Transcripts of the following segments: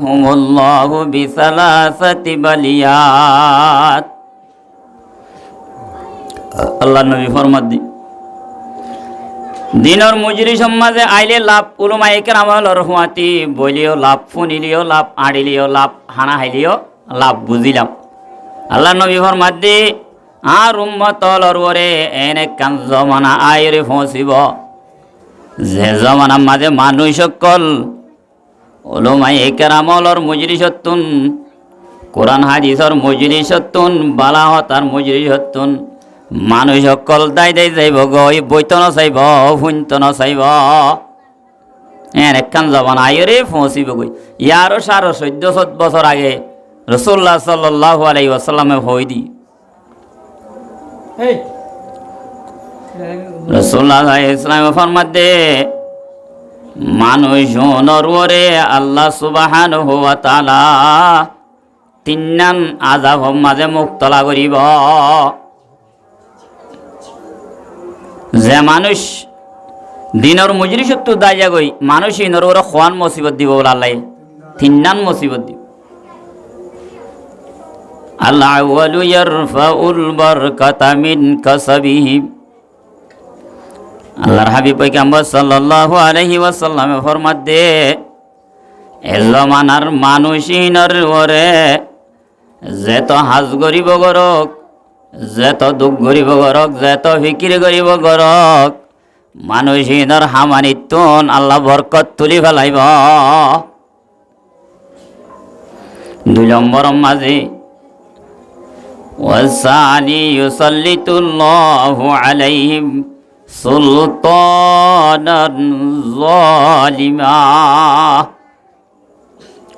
ইবতালাহুমুল্লাহু বিসালাসাতি বালিয়াত। আল্লাহ নবী ফরমাত দি দিনর মজুরি সমাজে আইলে লাভ উলমায়ে কেরামর হুয়াতি বলিও লাভ, ফুনিলিও লাভ, আড়িলিও লাভ, হানা হাইলিও লাভ বুঝিলাম। আল্লাহ নবী ফরমাত দি আর উম্মতলর ওরে এনে কান জমানা আইরে ফসিব যে জমানার মাঝে মানুষ সকল উলমায়ে কেরামর মজলিসতুন, কোরআন হাদিসর মজলিসতুন, বালাহতার মজলিসতুন, মানুষ সকল দাই দাই যাইব গই বইত ন চাইব, শুনত ন চাইব, একখান জমানা আইরে ফসিব গই। ইয়ারও 1400 বছর আগে রাসূলুল্লাহ সাল্লাল্লাহু আলাইহি ওয়াসাল্লামে হই দি রাসূলুল্লাহ ইসলামে ফরমাত দে মানুষ নরওরে আল্লাহ সুবহানাহু ওয়া তাআলা তিন্নান আযাব মাঝে মুক্তলা করিব। যে মানুষ দিনের মজলিসত দাইয়া গই মানুষই নরওরে খোয়ান মুসিবত দিব বলে আল্লাহ তিন্নান মুসিবত দিব। আল-আউয়ালু ইয়ারফাউল বারকাতা মিন কাসাবিহি। আল্লাহর হাবিব পয়গম্বর সাল্লাল্লাহু আলাইহি ওয়াসাল্লামে ফরমাত দে এ জমানার মানুষিনর ওরে যেত হাজ গরিব গরক, যেত দুঃখ গরিব গরক, যেত ফিকির গরিব গরক, মানুষিনর হামানিতুন আল্লাহ বরকত তুলি ফেলাইব। 2 নম্বর মাঝে ওয়াসানি ইউসাল্লিতুল্লাহু আলাইহিম সুলতানান যালিমা।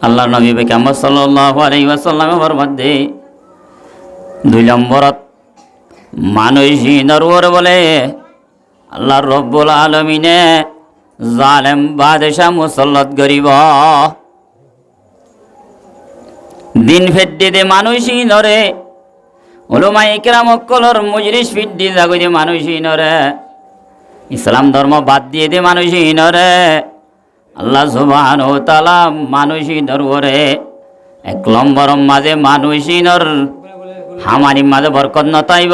আল্লাহ নবী পয়গম্বর সাল্লাল্লাহু আলাইহি ওয়াসাল্লামে ফরমাত দে 2 নম্বরত মানুষিনর ওরে বলে আল্লাহ রব্বুল আলামিনে জালেম বাদশা মুসল্লত করিব। দিন ফেড্ডি দে মানুষিনরে উলামায়ে কেরাম কলর মজলিস ফিড্ডি জাগই দে মানুষিনরে ইসলাম ধর্ম বাদ দিয়ে দে মানুষিনরে আল্লাহ সুবহানাহু ওয়া তাআলা মানুষিনর ওরে 1 নম্বর মাঝে মানুষিনর হামানি মাঝে বরকত নতাইব।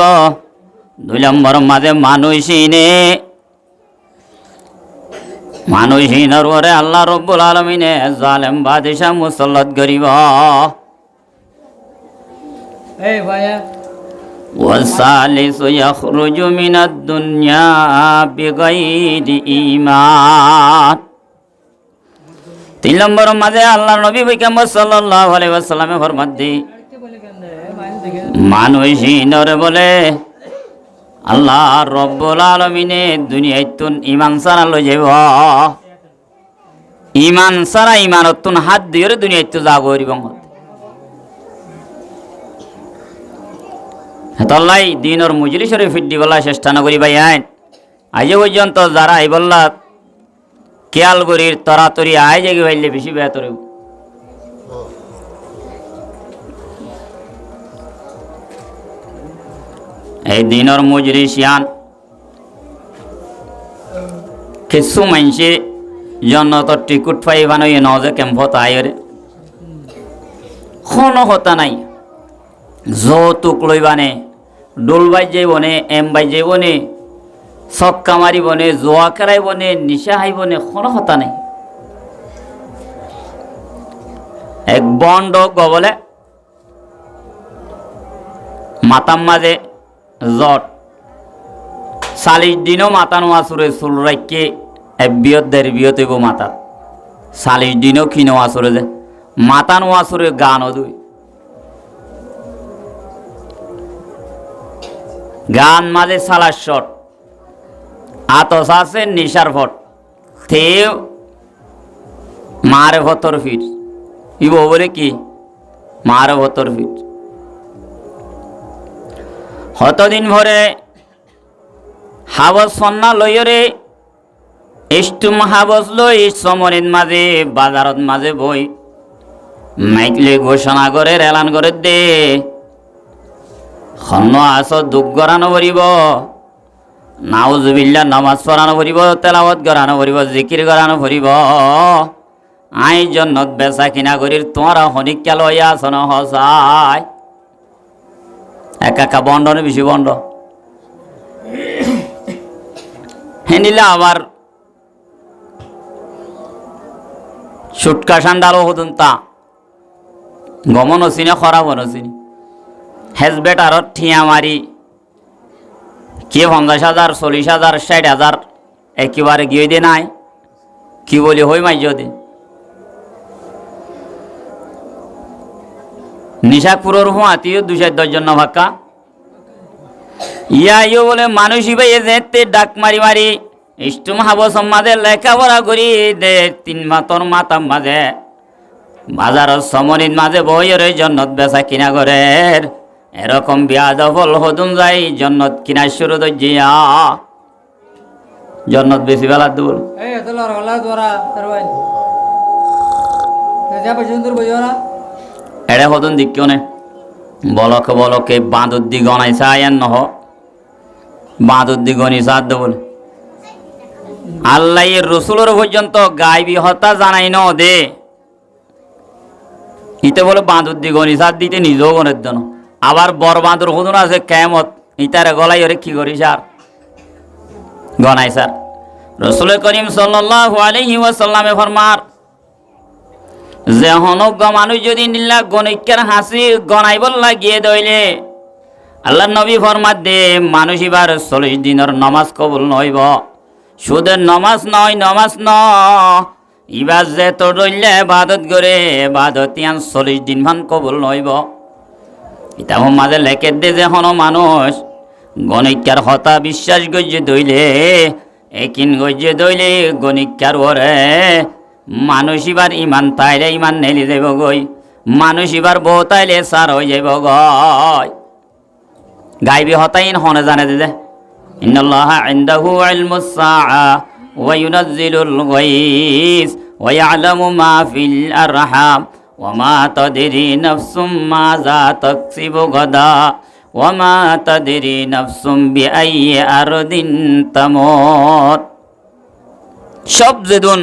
2 নম্বর মাঝে মানুষিনর ওরে আল্লাহ রব্বুল আলামিনে জালেম বাদশা মুসল্লত করিব। এই ভাইয়া ওয়াসালিসু ইয়াখরুজু মিনাদ দুনিয়া বিগাইরি ঈমান। 3 নম্বর মাঝে আল্লাহর নবী পয়গম্বর সাল্লাল্লাহু আলাইহি ওয়াসাল্লামে ফরমাত দি মানুষিনর বলে আল্লাহ রব্বুল আলামিনে দুনিয়াতুন ঈমান ছাড়া লই যাব। ঈমান ছাড়া ঈমানতুন হাত দিয়ে দুনিয়াতে যাব করিব। হেতলাই দিনর মজলিসরে ফিড্ডি বলা চেষ্টা না করি ভাই আইন আজ পর্যন্ত যারা এই বললা খেয়াল করির তরাতরি আয় জায়গা হইলে বেশি বেহতর। এই দিনর মজলিসিয়ান কিছু মানুষে জন্য তো টিকুট পাইবানো এ নজে ক্যাম্পত আয়রে কোনো হতা নাই যৌতুক লইবানে ডোল বাজাইবনে এম বাজাইবনে ছক্কা মারিবনে জোয়া খেলাইবনে নিশা হাইবনে কোনো হতা নাই। এক বন্ড গবলে মাতাম মাঝে জট 40 দিনও মাতা নোয়া চুরে চুল রাখকে বিয়ত দের বিয়ত হইব মাতা 40 দিনও কি নোয়া চুরে যে মাতা নোয়া চুরে গানও দুই গান মাঝে সালার শট আতস আছে নিশার ফট থেও মারে ভতর ফিট ইব বলে কি মারে ভতর ফিট হতদিন ভরে হাবস সন্না লইরে ইস্তুম হাবস লই সমরের মাঝে বাজারত মাঝে বই মাইকলে ঘোষণা করে এলান করে দে খন্ন আস দুঃখ গড়ানো করিব নাউজুবিল্লাহ নামাজ পড়ানো করিব তেলাওয়াত গড়ানো করিব জিকির গড়ানো করিব আই জন্নত বেচা কিনা করির তোমরা হনিকা লইয়া আসন হসাই একা বন্ড নে বেশি বন্ড হেনিলে আবার সুটকা সান্ডালও হতুন তা গমন চিনে খরাব চিনি হেজবেট আর ঠিয়া মারি কে 50,000 40,000 60,000 একেবারে গিয়ে দে নাই কি বলি হই মাই যদি নিশাপুরের হুঁয়াতিও 210 জন ভাক্কা ইয়া বলে মানুষই ভাই যেতে ডাক মারি মারি ইষ্টুম হাব সম্মাদের লেখাপড়া করি দে 3 মাতর মাতাম মাঝে বাজারের সমনিত মাঝে বইয়ের জন্নত বেচা কিনা করে এরকম বিয়া দফল হতুন যাই জন্নত কিনা শুরু দইয়া জন্নত বেশি বেলা দূর এড়ে হতুন দিক কেউ নে বলকে বলকে বাঁধুদ্দি গনাই চায়েন নহ বাঁধুদ্দি গনি সাদ বলে আল্লাহ রসুলের পর্যন্ত গাইবি হত্যা জানাই ন দে ইতে বলে বাঁধুদ্দি গনি সাদ দিতে নিজেও গনের জন্য আবার বড় বাঁধুর হতুন আছে কেমত ইতারে গলাই ওরে কি করি স্যার গনাই স্যার রসুল করিম সাল্লাল্লাহু আলাইহি ওয়াসাল্লামে ফরমার যে হনজ্ঞ মানুষ যদি নিল্লা গণিকের হাসি গনাইবল লাগিয়ে দইলে আল্লাহ নবী ফরমাত দে মানুষ এবার 40 দিনের নমাজ কবুল নইব সুদের নমাজ নয় নমাজ ন ইবার যে তোর রইলে বাদত করে বাদত 40 দিন মান কবুল নইব এটা মাঝে লেখে দে যে হন মানুষ গণিকার হতা বিশ্বাস গজ্জে দইলে একিন গজ্জে দইলে গণিকার ওরে মানুষ এবার ইমান তাইলে ইমান নেলি যাব গই মানুষ এবার বউ তাইলে সার হয়ে যাব গয় গাইবি হতাইন হনে জানে দে ইন্নাল্লাহা ইনদাহু ইলমুস সাআ ওয়া ইউনাজ্জিলুল গায়স ওয়া ইয়ালামু মা ফিল আরহাম ওয়া মা তাদরি নাফসুম মাযা তাকসিবু গাদা ওয়া মা তাদরি নাফসুম বিআইয়ি আরদিন তামুত সব যেদুন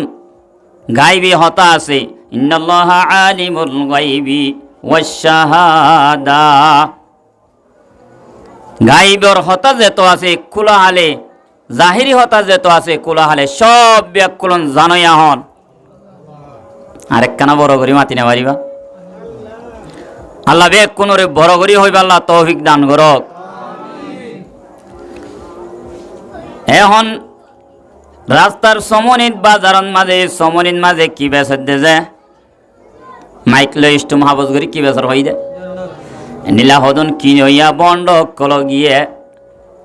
গাইবি হতা আছে ইন্নাল্লাহা আলিমুল গাইবি ওয়াশ শাহাদা গাইবর হতা যেত আছে খোলা হালে জাহিরি হতা যেত আছে খোলা হালে সব ব্যাকুলন জানইয়া হন আরেকখানা বড় করি মাতি না পারিবা আল্লাহ বেক কোনরে বড় করি হইবা আল্লাহ তৌফিক দান করক এখন রাস্তার সমনিত বাজারন মাঝে কি বেচর দে যে মাইক লই স্টুম হাবস করি কি বেচর হই দে নীলা হদন কি হইয়া বন্ড কল গিয়ে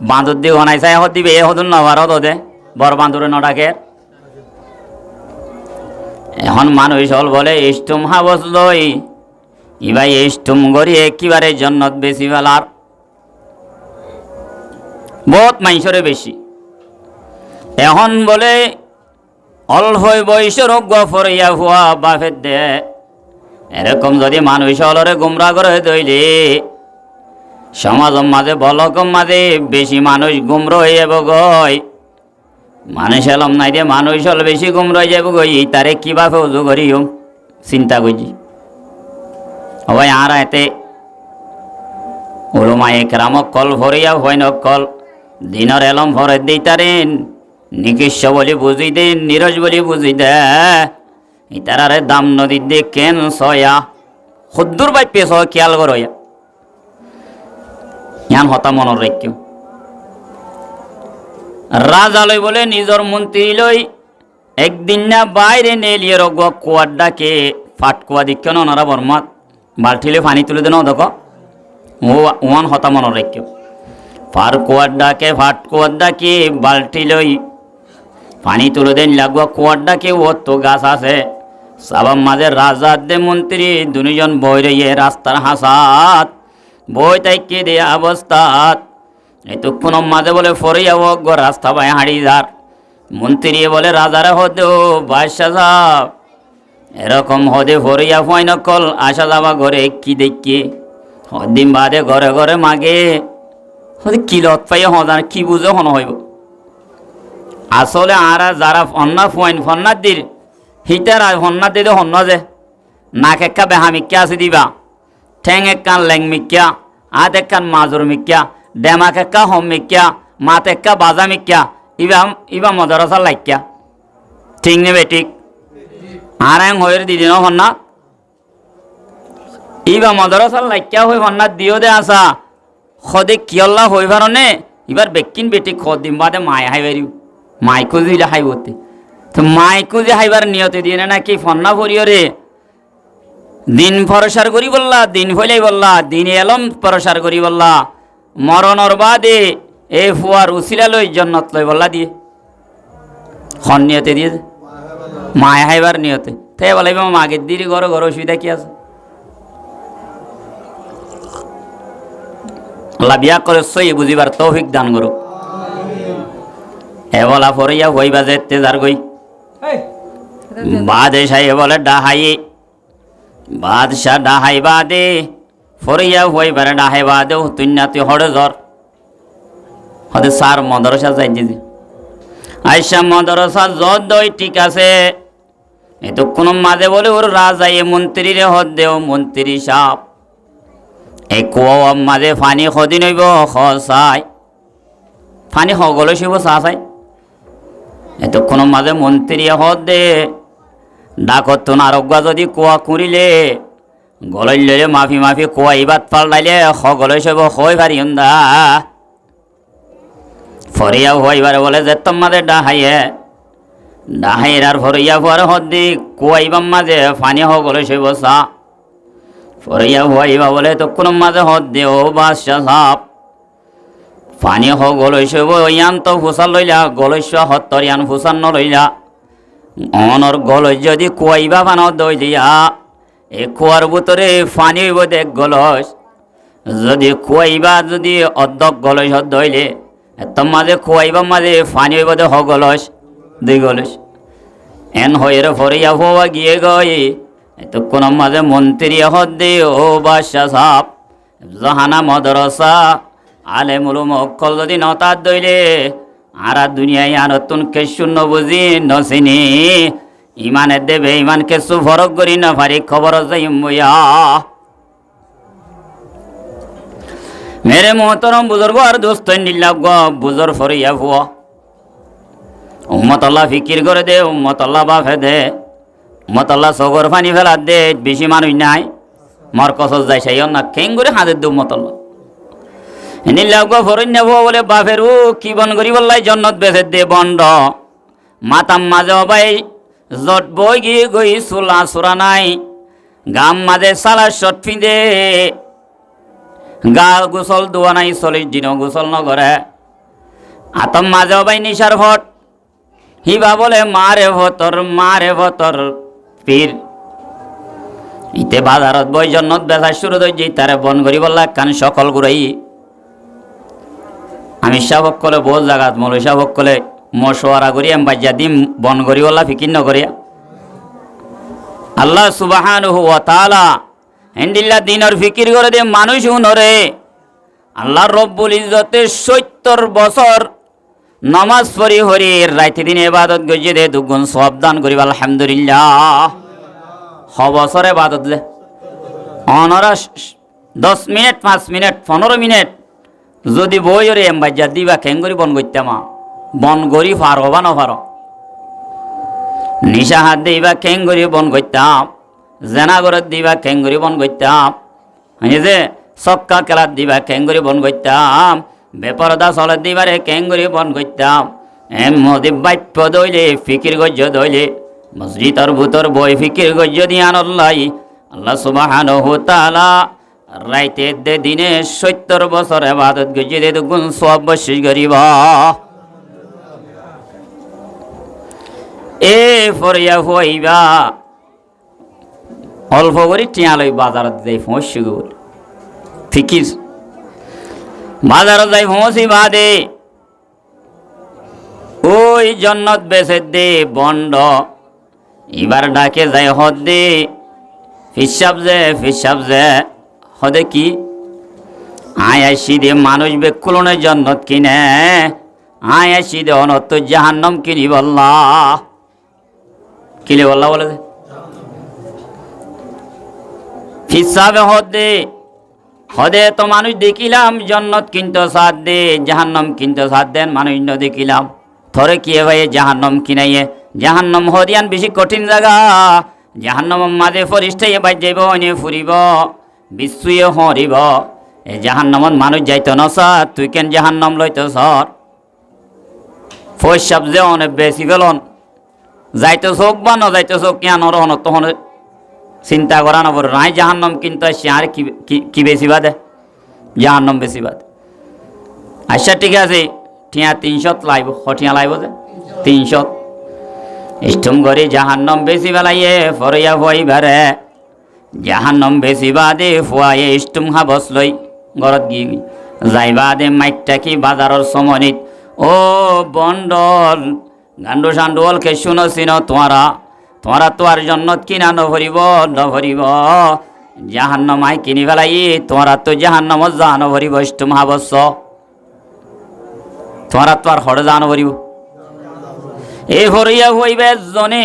বাঁধর দিয়ে ঘনাই চাই হত দিবে এ হদন নবার হত দে বড় বাঁধরে নডাকে এখন মানুষ হল বলে স্টুম হাবস লই ইবাই স্টুম করি একেবারে জন্নত বেশি বেলার বহুত মাইসরে বেশি এখন বলে অল্প বয়সের গফরিয়া হুয়া বাফের দে এরকম যদি মানুষ হলরে গুমরা করে দইলে সমাজের মাঝে বলকম মাঝে বেশি মানুষ গুমর হয়ে যাব গই মানুষ এলম নাই দিয়ে মানুষ হল বেশি গুমর হয়ে যাব গই তারে কিভাবে উজু করিও চিন্তা করছি হবাই আর এতে উলুমায়ে কেরামক কল ভরিয়া হয় নকল দিনের এলম ভরে দিই তারেন নিকৃষ্য বলি বুঝি দে নিরজ বলি বুঝি দে ইতারারে দাম নদী দে কেন সয়া খুদ্দুর বাই পেশ খেয়াল করয়া ইয়ান হতা মনের রাখিও রাজা লই বলে নিজর মন্ত্রী লই একদিন না বাইরে নেলিয়ে রগ কুয়ার ডাকে ফাটকুয়া দিক্ষ নরা বর্মাত বালঠিলে পানি তুলে দেন দেখ ওয়ান হতা মনের রাখিও ফার কুয়ার ডাকে ফাটকুয়ার ডাকে বালটি লই পানি তুলে দেন লাগুয়া কুয়ার ডাকে ও তো গাছ আছে সাবাম মাঝে রাজা দে মন্ত্রী দুজন বই রইয়ে রাস্তার হাসাত বই তাইকে দে অবস্থাত এতক্ষণ মাঝে বলে ফরিয়া ও রাস্তা বাই হাঁড়ি যার মন্ত্রী বলে রাজারে হদে ও বাদশা সাহ এরকম হদে ফরিয়া ফয় নকল আসা যাবা ঘরে কি দেখি হদিন বাদে ঘরে ঘরে মাগে হদে কি লত পাইয়ে হজান কি বুঝে হন হইব আসলে আরা যারা ফন্না ফুয়াইন ফন্নার দির হিটার হন্না দিলে হন্ন যে নাক একা বেহা মিক্কা আছে দিবা ঠেং একান লেং মিক্কা হাত একান মাজুর মিক্কা ডেমাক একা হম মিক্কা মাত একা বাজা মিক্কা ইবা মদরসা লাইক্যা ঠিক নেবে ঠিক আর হয়ের দিদিন হন্না ইবা মদরসা লাইক্যা হই হন্না দিও দে আসা খদে কিয়ল্লা হই ভারনে এবার বেকিন বেটি খদ দিম বাদে মায় হাইবারিও মাইকো দিলে হাইবতে তো মাইকো যে হাইবার নিয়তে দিয়ে না নাকি ফন্না ভরিও রে দিন প্রসার করি বললা দিন হইলাই বললা দিন এলম প্রসার করি বললা মরণর বাদে এ ফুয়ার উসিলা লই জন্নত লই বললা দিয়ে খন নিয়তে দিয়ে মায় হাইবার নিয়তে তাই বলে মাগের দিদি ঘর ঘর অসুবিধা কি আছে আল্লাহ বিয়া করে সই বুঝিবার তৌফিক দান করুক এ বলা ফরিয়া হইবা যে তেজার গই বাদে সাই বলে ডাহাই বাদশাহ ডাহাই বাদে ফরিয়া হইবার ডাহাই বাদে তুইনাতি হড়ে জ্বর হতে সার মদরসা যাই দিদি আইসা মদরসা জ্বর দই ঠিক আছে এতো কোন মাঝে বলে ওর রাজা এ মন্ত্রী রে হদ দেও মন্ত্রী সাপ এই কুয়া মাঝে ফানি সদিন হইব চাই ফানি সকলো শিব চাহ চাই এতক্ষণ মাঝে মন্ত্রী হদ দে ডাকত আরোগ্য যদি কুয়া কুড়িলে গলই লইলে মাফি মাফি কুয়া ইবাদ পাল্টাইলে সকলো সব হই ভারি দা ফরিয়া হইবারে বলে যে তোর মাঝে ডাহাইয়ে ডাহাইরার ফরিয়া ফুয়ার হদ দি কুয়া ইবাম মাঝে ফানি সকলো সব চাহ ফরিয়া হইবা বলে তখন মাঝে হদ দে ও বাদশাহ সাপ পানি হ গলৈসব ইয়ান তো ফুসাল লইলা গলৈস হত্তর ইয়ান ফুসান নলইলা অনর গলই যদি কুয়াইবা বানাও দই দিয়া এ কুয়ার ভিতরে পানি হইব দেখ গলস যদি কুয়াইবা যদি অর্ধক গলস দইলে এত মাঝে কুয়াইবা মাঝে পানি হইব দে হ গলস দুই গলস এন হইরে ফরিয়া হওয়া গিয়ে গই এতক্ষণ মাঝে মন্ত্রী হদ দে ও বাদশাহ সাপ জাহানা মদরসা আলে মুলুম অক্কল যদি নতার দইলে আর দুনিয়ায় আর নতুন কেসু নবুঝি নচিনি ইমানের দেবে ইমান কেসু ফরক করি না ভারি খবর যাইম বইয়া মেরে মোহতরম বুজুর্গ আর দোস্ত নিলাম গ বুজুর ফরিয়া ফুয়া উম্মত আল্লাহ ফিকির করে দে উম্মত আল্লাহ বাফে দে উম্মত আল্লাহ সগর ফানি ফেলা দে বেশি মানুষ নাই মর কসল যাই সেই না কেং করে হাতের দে উম্মত আল্লাহ নিলাম গো ফরন্য বলে বাফেরু কি বন করি বললাই জন্নত বেসে দে বন্ড মাতাম মাঝে অবাই জট বই গিয়ে গই চুলা চুরা নাই গাম মাঝে সালা শট ফিঁদে গা গোসল দোয়া নাই 40 দিনও গোসল নগরে আতম মাঝে অবাই নিশার ভট হিবা বলে মারে ভতর পীর ইতে বাজারত বই জন্নত বেচা শুরু দই যে তারে বন করি বললা কান সকল গুড়াই আমি সাবক কলে বহু জায়গাত মৌল সাবক কলে মশওয়ারা করি আমি বাজ্যা দিম বন করি বললা ফিকির নকরিয়া আল্লাহ সুবহানাহু ওয়া তাআলা হেন্ডিল্লা দিনের ফিকির করে দে মানুষ নরে আল্লাহ রব্বুল ইজ্জতে 70 বছর নামাজ পড়ি হরি রাইতে দিন ইবাদত গজে দে দুগুণ সওয়াব দান করিব আলহামদুলিল্লাহ হ বছর ইবাদত লে অনরা 10 মিনিট 5 মিনিট 15 মিনিট যদি বই রে এমবাজ্জা দিবা কেন করি বন করতামা বন করি পারো বা নপারো নিশা হাত দিবা কেন করি বন করতাম জেনা করে দিবা কেন করি বন করতাম এই যে সক্কা খেলাত দিবা কেন করি বন করতাম বেপরদা চলে দিবারে কেন করি বন করতাম এম মোদি বাপ্য দইলে ফিকির গজ্য দইলে মসজিদর ভূতর বই ফিকির গজ্য দিয়ান আল্লাহ সুবহানাহু ওয়া তাআলা রাইতে দে দিনে 70 বছর ইবাদত গজ্য দে গুণ সওয়াব বশিস করিবা এ ফরিয়া হইবা অল্প করে টিয়া লই বাজারত যাই পৌঁছি গল ফিকির বাজারত যাই পৌঁছি বাদে ওই জন্নত বেসে দে বন্ড এবার ডাকে যাই হদ দে ফিসাব যে হদে কি আয় আসি দে মানুষ বেকুলনের জন্নত কিনে আয় আসি দে অনত জাহান্নাম কিনি বল্লা কিলে আল্লাহ বলে যে ফিসাবে হদে তো মানুষ দেখিলাম জন্নত কিন্তু সাথ দে জাহান্নম কিন্তু সাথ দেন মানুষ দেখিলাম থরে কিয়ে ভাই জাহান্নম কিনাইয়ে জাহান্নম হরিয়ান বেশি কঠিন জায়গা জাহান্নম মাঝে ফরিস্তাইয়ে বাই যাইব অনে ফুরিব বিশ্বয়ে হরিব এই জাহান্নমত মানুষ যাইতো না স্যার তুই কেন জাহান্নম লইতো সর ফৈসাব যে অনেক বেশি গেলন যাইতো চোখ বা ন যাইতো চোখ কেন রহন তখন চিন্তা করা না বড় নাই জাহান্নম কিন্তু আসছে আর কি বেশি বাদে জাহান্নম বেশি বাদে আচ্ছা ঠিক আছে ঠিয়া 300 লাইব হঠিয়া লাইব যে 300 ইষ্টম করে জাহান্নম বেশি বেলাইয়ে ফরিয়া হইবারে জাহান্নম বেশি বাদে ফুয়ায়ে ইষ্টম হাবস লই ঘরত গিয়ে যাইবা দে মাইকটা কি বাজারের সমনিত ও বন্ডল গান্ডু সান্ডুল কে শুনছিন তোরা তোর জন্নত কিনা নভরিব জাহান্নমাই কিনি ফেলাই তোরা তো জাহান্নম যা নভরিব ইষ্টম হাবস তোরা তো আর হরে যা নভরিব এই হরিয়া হইবে জনে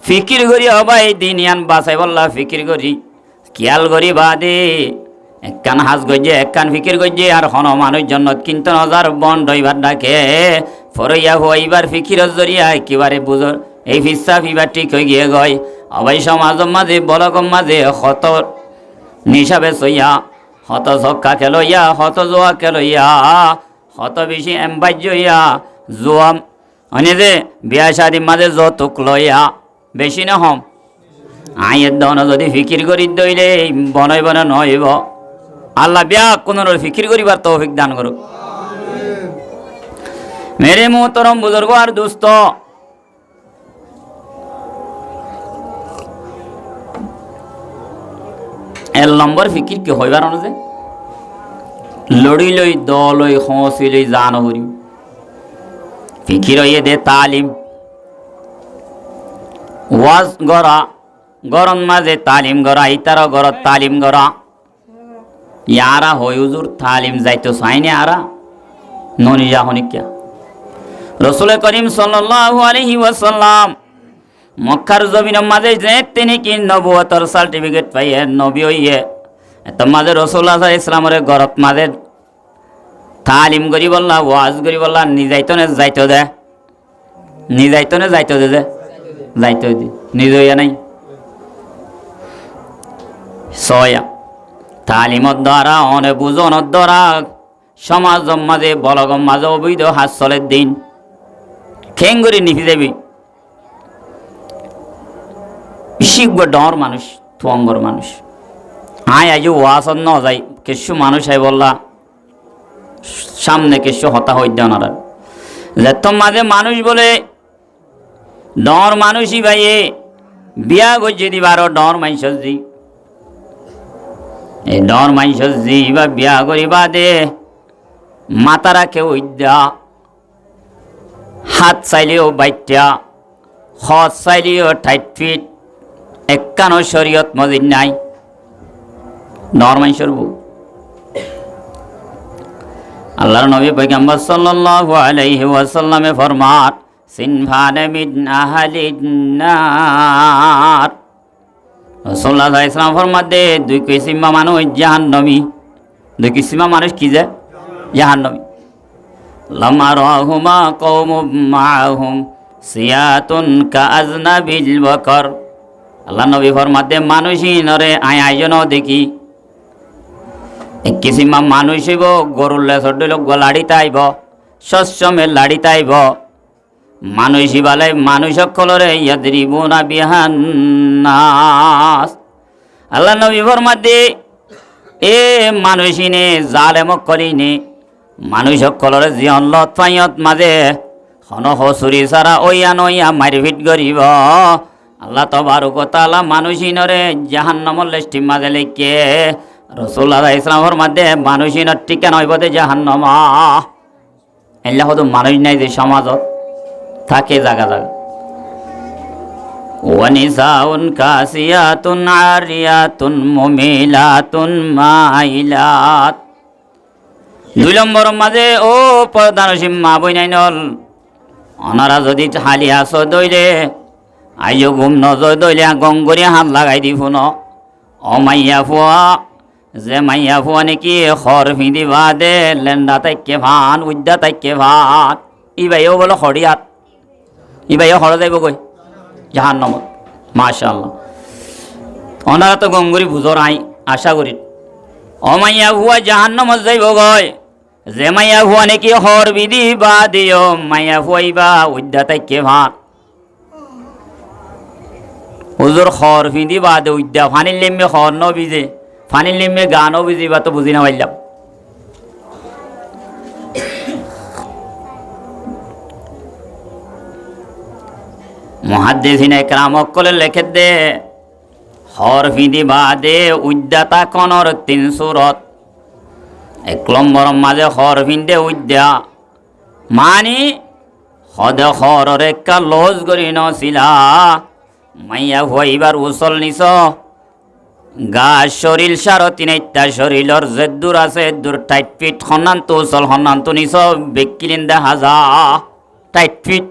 ফিকির করি হবাই দিন ইয়ান বাসাই বললা ফিকির করি খেয়াল করি বাদে একখান হাজ গজে একখান ফিকির গজে আর হন মানুষ জন্নত কিন্তু নজার বন ডইবার ডাকে ফরইয়া হইবার ফিকির জরিয়া একেবারে বুঝর এই ফিসা ফিবার ঠিক হয়ে গিয়ে গয় অবাই সমাজম মাঝে বলকম মাঝে হত নিশাবে সইয়া হত ছক্কা খেলইয়া হত জোয়া খেলইয়া হত বেশি এম্বাজ্য হইয়া জোয়া অনে যে বিয়া শাদির মাঝে যৌতুক লইয়া বেশি না হম আইয়ের দন যদি ফিকির করি দইলে বনই বনে নইব আল্লাহ বিয়া কোন ফিকির করিবার তৌফিক দান করুক মেরে মোহতরম বুজুর্গ আর দোস্ত এর নম্বর ফিকির কি হইবার অনুযায়ী লড়ি লই দলই হসি লই জান হরি ফিকির হইয়ে দে তালিম ওয়াজ গড়া গরম মাঝে তালিম গড়া ইতার গড়ত তালিম গড়া ইয়ারা হই হুজুর তালিম যাইতো চাইনি আরা ননি যাহনিকা রসুল করিম সাল্লাল্লাহু আলাইহি ওয়াসাল্লাম মক্কার জমিনের মাঝে যে তিনি কি নবুয়তর সার্টিফিকেট পাইয়ে নবী হইয়ে এত মাঝে রসুল্লাহ ইসলামের গরত মাঝে তালিম করি বললা ওয়াজ করি বললা যাইতো দে যাইতো দে যাইতো দি নিজ হইয়া নাই ছয়া তালিমত দ্বারা অনে বুঝনের দ্বারা সমাজ মাঝে বলগম মাঝে অবৈধ হাসলের দিন খেঙ্গুরি নিফি দেবী শিখব ডর মানুষ তুঙ্গর মানুষ আয় আজ ওয়াসন ন যাই কিছু মানুষ আই বললা সামনে কিছু হতা হইতে ওনারা যেত মাঝে মানুষ বলে ডর মানুষই ভাইয়ে বিয়া গজ্জে দিবার ডর মাইসজি এই ডর মাইসজি বা বিয়া করিবা দে মাতা রাখে উদ্যা হাত চাইলেও বাইটা হজ চাইলেও টাইট ফিট একখানো শরীয়ত মজিদ নাই ডর মাইসর বউ আল্লাহর নবী পয়গম্বর সাল্লাল্লাহু আলাইহি ওয়াসাল্লামে ফরমান সিনফানে মিন আহলিন নার রাসূলুল্লাহ সাল্লাল্লাহু আলাইহি ওয়াসাল্লাম ফরমান দে দুই কিসিমা মানুষ জাহান্নামী দুই কিসিমা মানুষ কি যে জাহান্নামী লামা রাহুমা কওমুম মাআহুম সিয়াতুন কাআজনাবিল বকর আল্লাহ নবী ফরমান দে মানুষই নরে আয়োজন দেখি এক কিসিমা মানুষ হইব গরুল্লে সড্ডল লাড়ি তাইব শস্যমে লাড়ি তাইব মানুষ বালাই মানুষ সকলরে ইয়াদরিবুনা বিহান্নাস আল্লাহ নবী ফরমান দে এ মানুষিনে জালেম করিনে মানুষ সকলরে জীবন লত পাইয়ত মাঝে হন হসুরি সারা ওইয়া নইয়া মারপিট করিব আল্লাহ তবারক ওয়া তাআলা মানুষিনরে জাহান্নামের লিস্টি মাঝে লিখে রাসূলুল্লাহ ইসলামের মধ্যে মানুষিনের ঠিকানা হইব দে জাহান্নাম এল্লা হয়তো মানুষ নাই যে সমাজত থাকে জায়গা জায়গা ওয়ানিসাউন কাসিয়াতুন আরিয়াতুন মুমিলাতুন মাইলাত দুই নম্বর মাঝে ও প্রধানসীম মা বই নাই নল ওনারা যদি হালি আসো দইলে আইও ঘুম নজর দইলে গঙ্গরি হাত লাগাই দি ফুন ও মাইয়া ফুয়া যে মাইয়া ফুয়া নাকি খর ফিঁদি বাদে লেন্দা তাইকে ভান উদ্যা তাইকে ভান ই বাইও বলো খড়িয়াত ই বাইও খড় যাইব কই জাহান্নামত মাশাআল্লাহ ওনারা তো গঙ্গরি বুঝর আই আশা করি ও মাইয়া ফুয়া জাহান্নামত যাইব গয় যে মাইয়া ফুয়া নাকি খর বিধি বাদিও মাইয়া ফুয়াইবা উদ্যা তাইকে ভান হুজুর খর ফিঁদি বাদে উদ্যা ফানির লিম্বে খর ন বিজে ফানির লিম্বে গানও বিজিবা তো বুঝি না পাইলাম মুহাদ্দিসিনে কেরাম কলে লেখে দে খর ফিঁদি বাদে উদ্যাতা কনর 3 সূরত 1 নম্বর মাঝে খর ফিঁদে উদ্যা মানি হদে খরর একটা লজ করি নছিলা মাইয়া হইবার উসল নিছ গা শরীর সারো 3টা শরীরর যে দূর আছে দূর টাইট ফিট সন্নান্ত উসল সন্নান্ত নিছ বেকিলিন্দা হাজা টাইট ফিট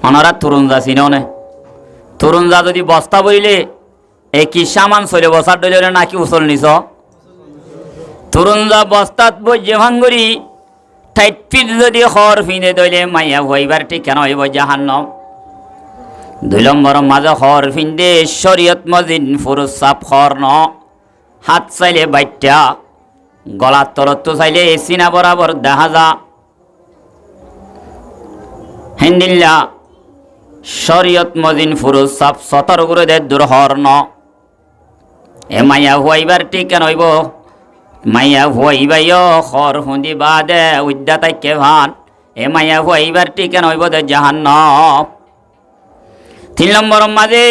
ওনারা তরুণজা চিনে তরুণজা যদি বস্তা বইলে এই কি সামান চলে বসার ডলে নাকি উসল নিছ তরুণজা বস্তাত বই যে ভাঙ্গুরি টাইট ফিট যদি খর ফিঁদে দইলে মাইয়া হইবার ঠিক কেন হইব জাহান্নাম 2 নম্বর মাঝে খর ফিন্দে শরীয়ত মজিন ফুরুস সাপ খর ন হাত চাইলে বাইটা গলার তলত চাইলে সিনা বরাবর দেখা যা হিন্দিল্লা শরীয়ত মজিন ফুরুস সাপ সতর করে দে দূর হর ন এ মাইয়া হুয়াইবার ঠিক কেন হইব মাইয়া হুয়াইবাইও খর হুঁদি বাদে উদ্যা তাইকে ভান এ মাইয়া হুয়াইবার ঠিক কেন হইব দে জাহান্নাম 3 নম্বর মাঝে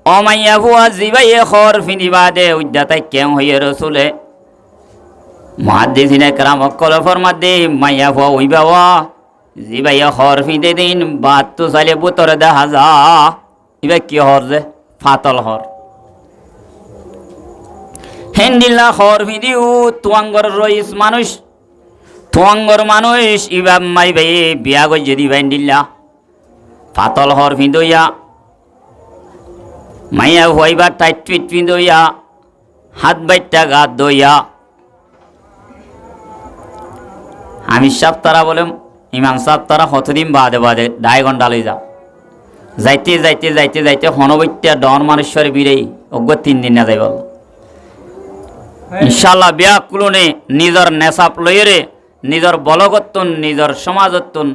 অমাইয়া হুয়া জিবাইয়ে খর ফিঁদি বাদে উদ্যা তাইকে হইয়ে রসুলে মুহাদ্দিসিনে কেরাম কল ফরমাদে মাইয়া হুয়া উইবাওয়া জিবাইয়ে খর ফিঁদে দিন বাত তো চাইলে বুতরে দেখা যা ইবা কি হর যে ফাতল হর হেন্দিল্লা খর ফিঁদিও তুয়াঙ্গর রইস মানুষ ইবা মাই ভাই বিয়া গই যদি বাইন্দিল্লা ফাতল হর ফিঁদইয়া মাইয়া হইবা টাইট ফিট ফিঁদইয়া হাত বাইটটা গাত দইয়া আমি সাপ তারা বলে ইমাম সাপ তারা কতদিন বাদে বাদে 2.5 ঘন্টা লই যা যাইতে হনবৈত্যা ডন মানুষের বীরেই অজ্ঞ 3 দিন না যাই বল ইনশাল্লাহ বিয়া কুলনে নিজর নেশাপ লইরে নিজর বলগত্তন নিজর সমাজত্তন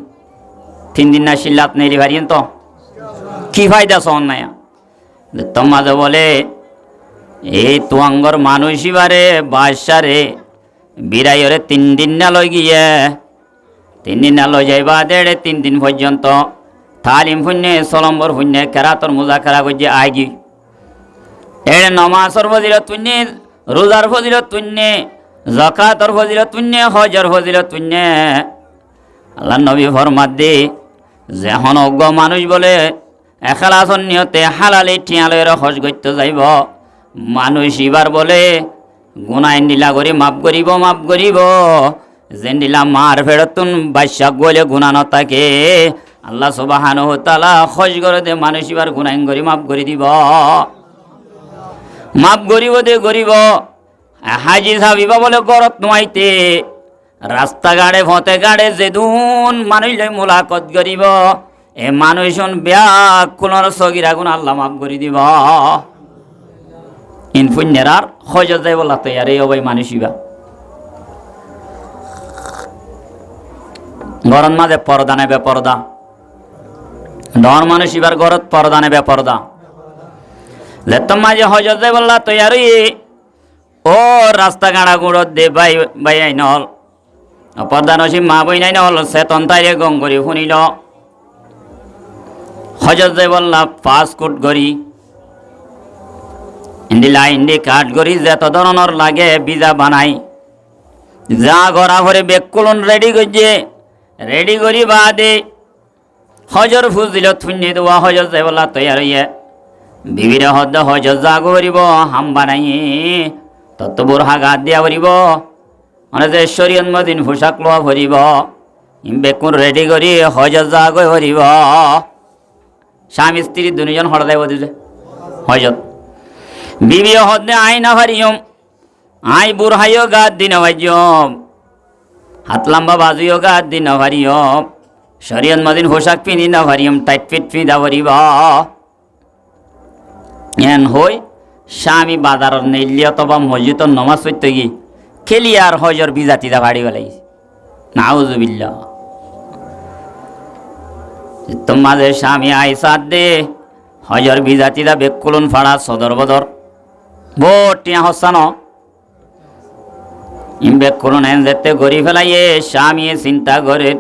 3 দিন না শিল্লাত নেই ভারিয়েন তো কি ফায়দা সহন নাইয়া তোমাদের বলে এই তুয়াঙ্গর মানুষই বারে বাদশারে বিরাইরে 3 দিন না লই গিয়ে 3 দিন না লই যাইবা 3 দিন পর্যন্ত তালিম ফুন্নে সলম্বর ফুন্নে কেরাতর মুজাকারা করছে আগি এড়ে নমাজর ফজিলত ফুন্নে রোজার ফজিলত ফুন্নে যাকাতর ফজিলত ফুন্নে হজর ফজিলত ফুন্নে আল্লাহ নবী ফরমাত দে যেহন অজ্ঞ মানুষ বলে এখালাসন নিয়তে হালালি ঠিয়ালয়ের হজ করতে যাইব মানুষ এবার বলে গুনাই নীলা করে মাফ করিব যে নীলা মার ফেরতুন বাদশাহ গলে গুণা নতাকে আল্লাহ সুবহানাহু ওয়া তাআলা হজ করে দে মানুষ এবার গুনাই করি মাফ করে দিব মাফ করিব দে গরিব হাজি সাহেব বলে গরত নোয়াইতে রাস্তা গাড়ে ফতে গাড়ে যেদুন মানুষ লই মোলাকত করিব এ মানুষন ব্যাকুলর সগিরা গুণ আল্লাহ মাফ করে দিব ইনফুন্নেরার হজ যাই বলা তো আর এই অবাই মানুষইবা গরম মাঝে পর্দা নেবে পর্দা ডর মানুষ এবার গরত পর্দা নেবে পর্দা লেতম মাঝে হজ যাই বললা তো আর ও রাস্তা গাড়া গুড়ত দে বাই আইনল পর্দা নসিম মা বই নাই নল চেতন তাইরে গং করি শুনিল হজত যাই বললা পাসপোর্ট গড়ি ইন্দি কার্ড গড়ি যত ধরনের লাগে ভিসা বানাই যা ঘরা ভরে বেকুলন রেডি করি বাদে হজর ফুজিল থুন্নি দেওয়া হজত যাই বললা তৈয়ার হইয়ে বিভিন্ন হদ হজত যা করিব হাম বানাই তত্ত্ববুর হাগাত দিয়া করিব মানে যে শরীয়ত মদিন পোশাক লোৱা ভরিব বেকুন রেডি করি হজত যা গৈ ভরিব স্বামী স্ত্রী দুজন হরদায় বদিছে হজত বিবি হদে আইনা ভারিয়ম আই বুড়হাইও গাদ দিন ভাইজম হাত লম্বা বাজুও গাদ দিন ভারিয়ম শরীয়ত মদিন পোশাক পিনি না ভারিয়ম টাইট ফিট ফিদা ভরিবা এন হই স্বামী বাজার নেইলি অথবা মসজিদ নমাজ পড়তে গি খেলি আর হজর বিজাতিদা ভাড়ি বেলাইছে নাউজুবিল্লাহ তোমাদের স্বামী আইসাদ দে হজর বিজাতিদা বেকুলন ফাড়া সদর বদর বোটিয়া হসান বেকুলন এন যেতে গড়ি ফেলাইয়ে স্বামী চিন্তা করে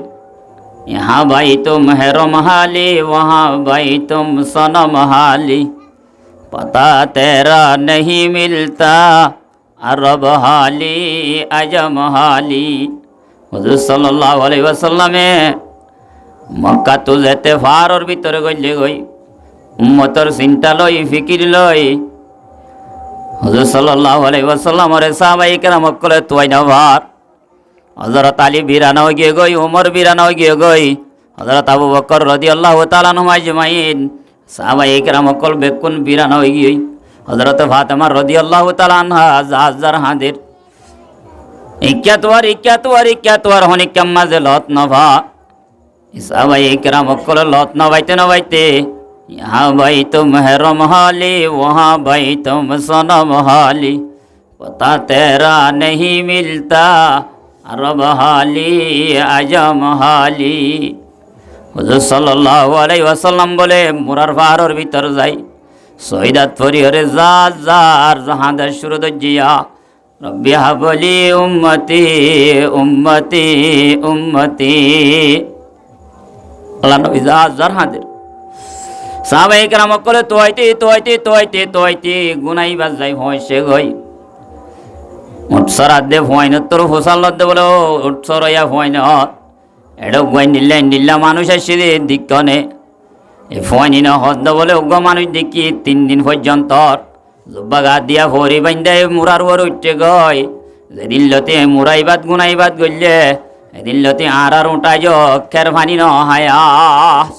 यहाँ भाई तुम है रोमहाली वहाँ भाई तुम सनमहाली पता तेरा नहीं मिलता अरब हाली अजम हाली हुजूर सल्लल्लाहु अलैहि वसल्लम मक्का तो जेते फारोर भीतर गइले गई उम्मतर चिंता लई फिकिर लई हुजूर सल्लल्लाहु अलैहि वसल्लम रे साहाबाए केराम कले तुई ना भार हजरत आली बीराना हो गए गई उमर बीराना हो गए गई हजरत अबू बकर रदियल्लाहु ताला अन्हुम अजमाइन साहबाए किराम कल बेकुन बीराना हो गई हजरत फातिमा रदियल्लाहु ताला अन्हा हजार हादिर इक्यातवार होने कम्मा जे लत नभा साहबाए किराम कल लत नभाइते यहाँ भाई तुम है रमहाली वहाँ भाई तुम सनमहाली पता तेरा नहीं मिलता अरब हाली अजम हाली हुजूर सल्लल्लाहु अलैहि वसल्लम बोले मुरार फारोर भीतर जाई सईदात फरी हरे जार जहां दा शुरू दजिया रब्बी हबली उम्मती उम्मती उम्मती अल्लाह नबी जार हाजिर साहबाए किराम कले तोइते गुनाई बाज जाई होइसे गई उठसरा दे फॉइन তোর হোসাল দে বলে উঠসরয়া ফॉइन এডো গই নিল্লা মানুষ আসে দিকনে এই ফॉइन না হদ বলে উগ্র মানুষ দেখি 3 দিন পর্যন্ত জুব্বা গা দিয়া ভরি বাইন্দে মুরার ওর উঠে গই দিল্লতে মুরাইবাদ গুনাইবাদ গইলে দিল্লতে আর উঠাই যো খের পানি ন হায়া